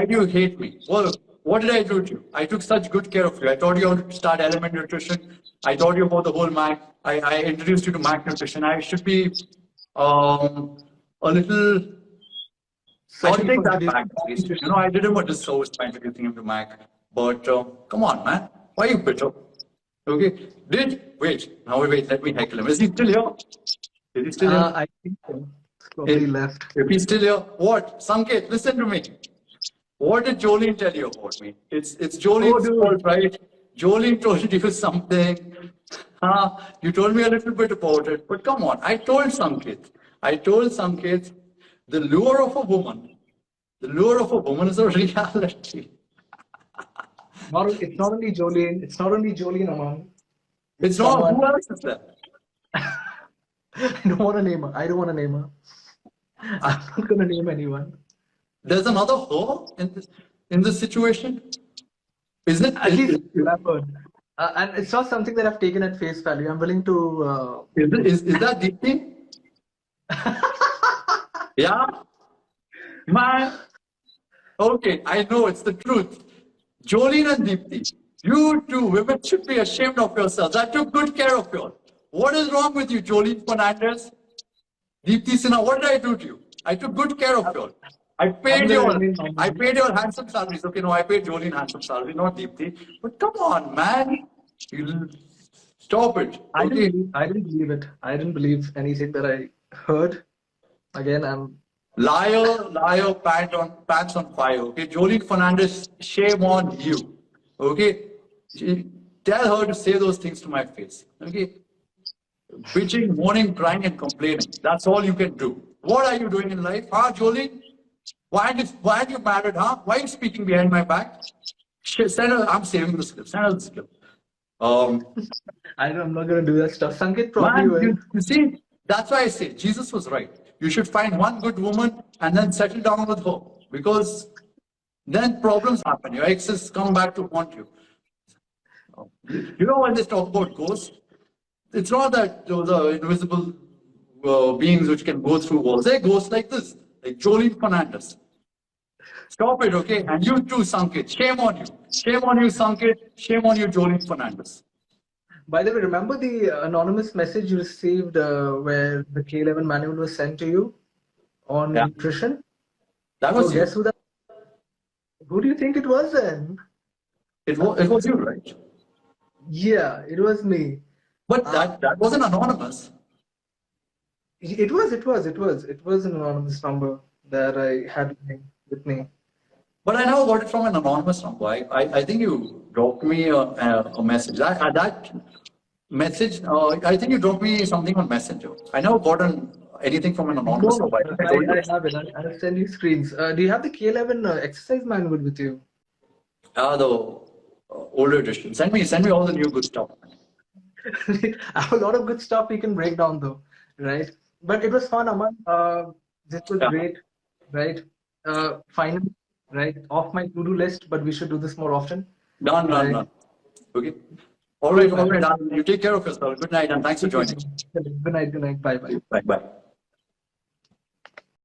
you hate me? Well, what did I do to you? I took such good care of you. I taught you how to start Element Nutrition. I taught you about the whole Mac. I introduced you to Mac Nutrition. I should be a little. I should take that back, at least. You know, I did him a disservice by introducing him to Mac. But come on, man. Why are you bitter? Okay. Wait. Now wait. Let me heckle him. Is he still here? Is he still here? I think so. Probably left. If he's still here, what? Sanket, listen to me. What did Jolene tell you about me? It's Jolene's fault, right? Jolene told you something. You told me a little bit about it. But come on, I told Sanket the lure of a woman is a reality. It's not only Jolene, Aman. It's not. Who else is there? I don't want to name her. I'm not going to name anyone. There's another her in this situation? Isn't it? At least I've heard. And it's not something that I've taken at face value. I'm willing to... Is that Deepti? Yeah? Man. Okay, I know it's the truth. Jolene and Deepti, you two women should be ashamed of yourselves. I took good care of you all. What is wrong with you, Jolene Fernandez? Deepti Sinha, what did I do to you? I took good care of you all. I paid your handsome salaries. Okay, no, I paid Jolene handsome salary, not Deepti. But come on, man. Stop it. I didn't believe it. I didn't believe anything that I heard. Again, I'm... Liar, pants on fire. Okay, Jolene Fernandez, shame on you. Okay, tell her to say those things to my face. Okay, bitching, moaning, crying, and complaining. That's all you can do. What are you doing in life, Jolene? Why are you married, Why are you speaking behind my back? Send her, I'm saving the script. Send her the script. I'm not going to do that stuff. Sanket probably will. You see, that's why I say Jesus was right. You should find one good woman and then settle down with her, because then problems happen. Your exes come back to haunt you. You know when they talk about ghosts, it's not that those are invisible beings which can go through walls. They're ghosts like this, like Jolene Fernandez. Stop it, okay? And you too, Sanket. Shame on you. Shame on you, Sanket. Shame on you, Jolene Fernandez. By the way, remember the anonymous message you received where the K11 manual was sent to you on Yeah. nutrition? That was So you. guess who that? Who do you think it was then? It was you, right? Yeah, it was me. But that wasn't anonymous. It was an anonymous number that I had with me. But I never got it from an anonymous number. I think you dropped me a message. That message, I think you dropped me something on Messenger. I never got anything from an anonymous No, number. I told you. I have it. I'll send you screens. Do you have the K11 exercise manual with you? The older edition. Send me all the new good stuff. I have a lot of good stuff we can break down though, right? But it was fun, Aman. This was great, right? Finally, right, off my to-do list, but we should do this more often. Done. Okay. All right. You take care of yourself. Good night and thanks for joining. Good night. Bye. Bye.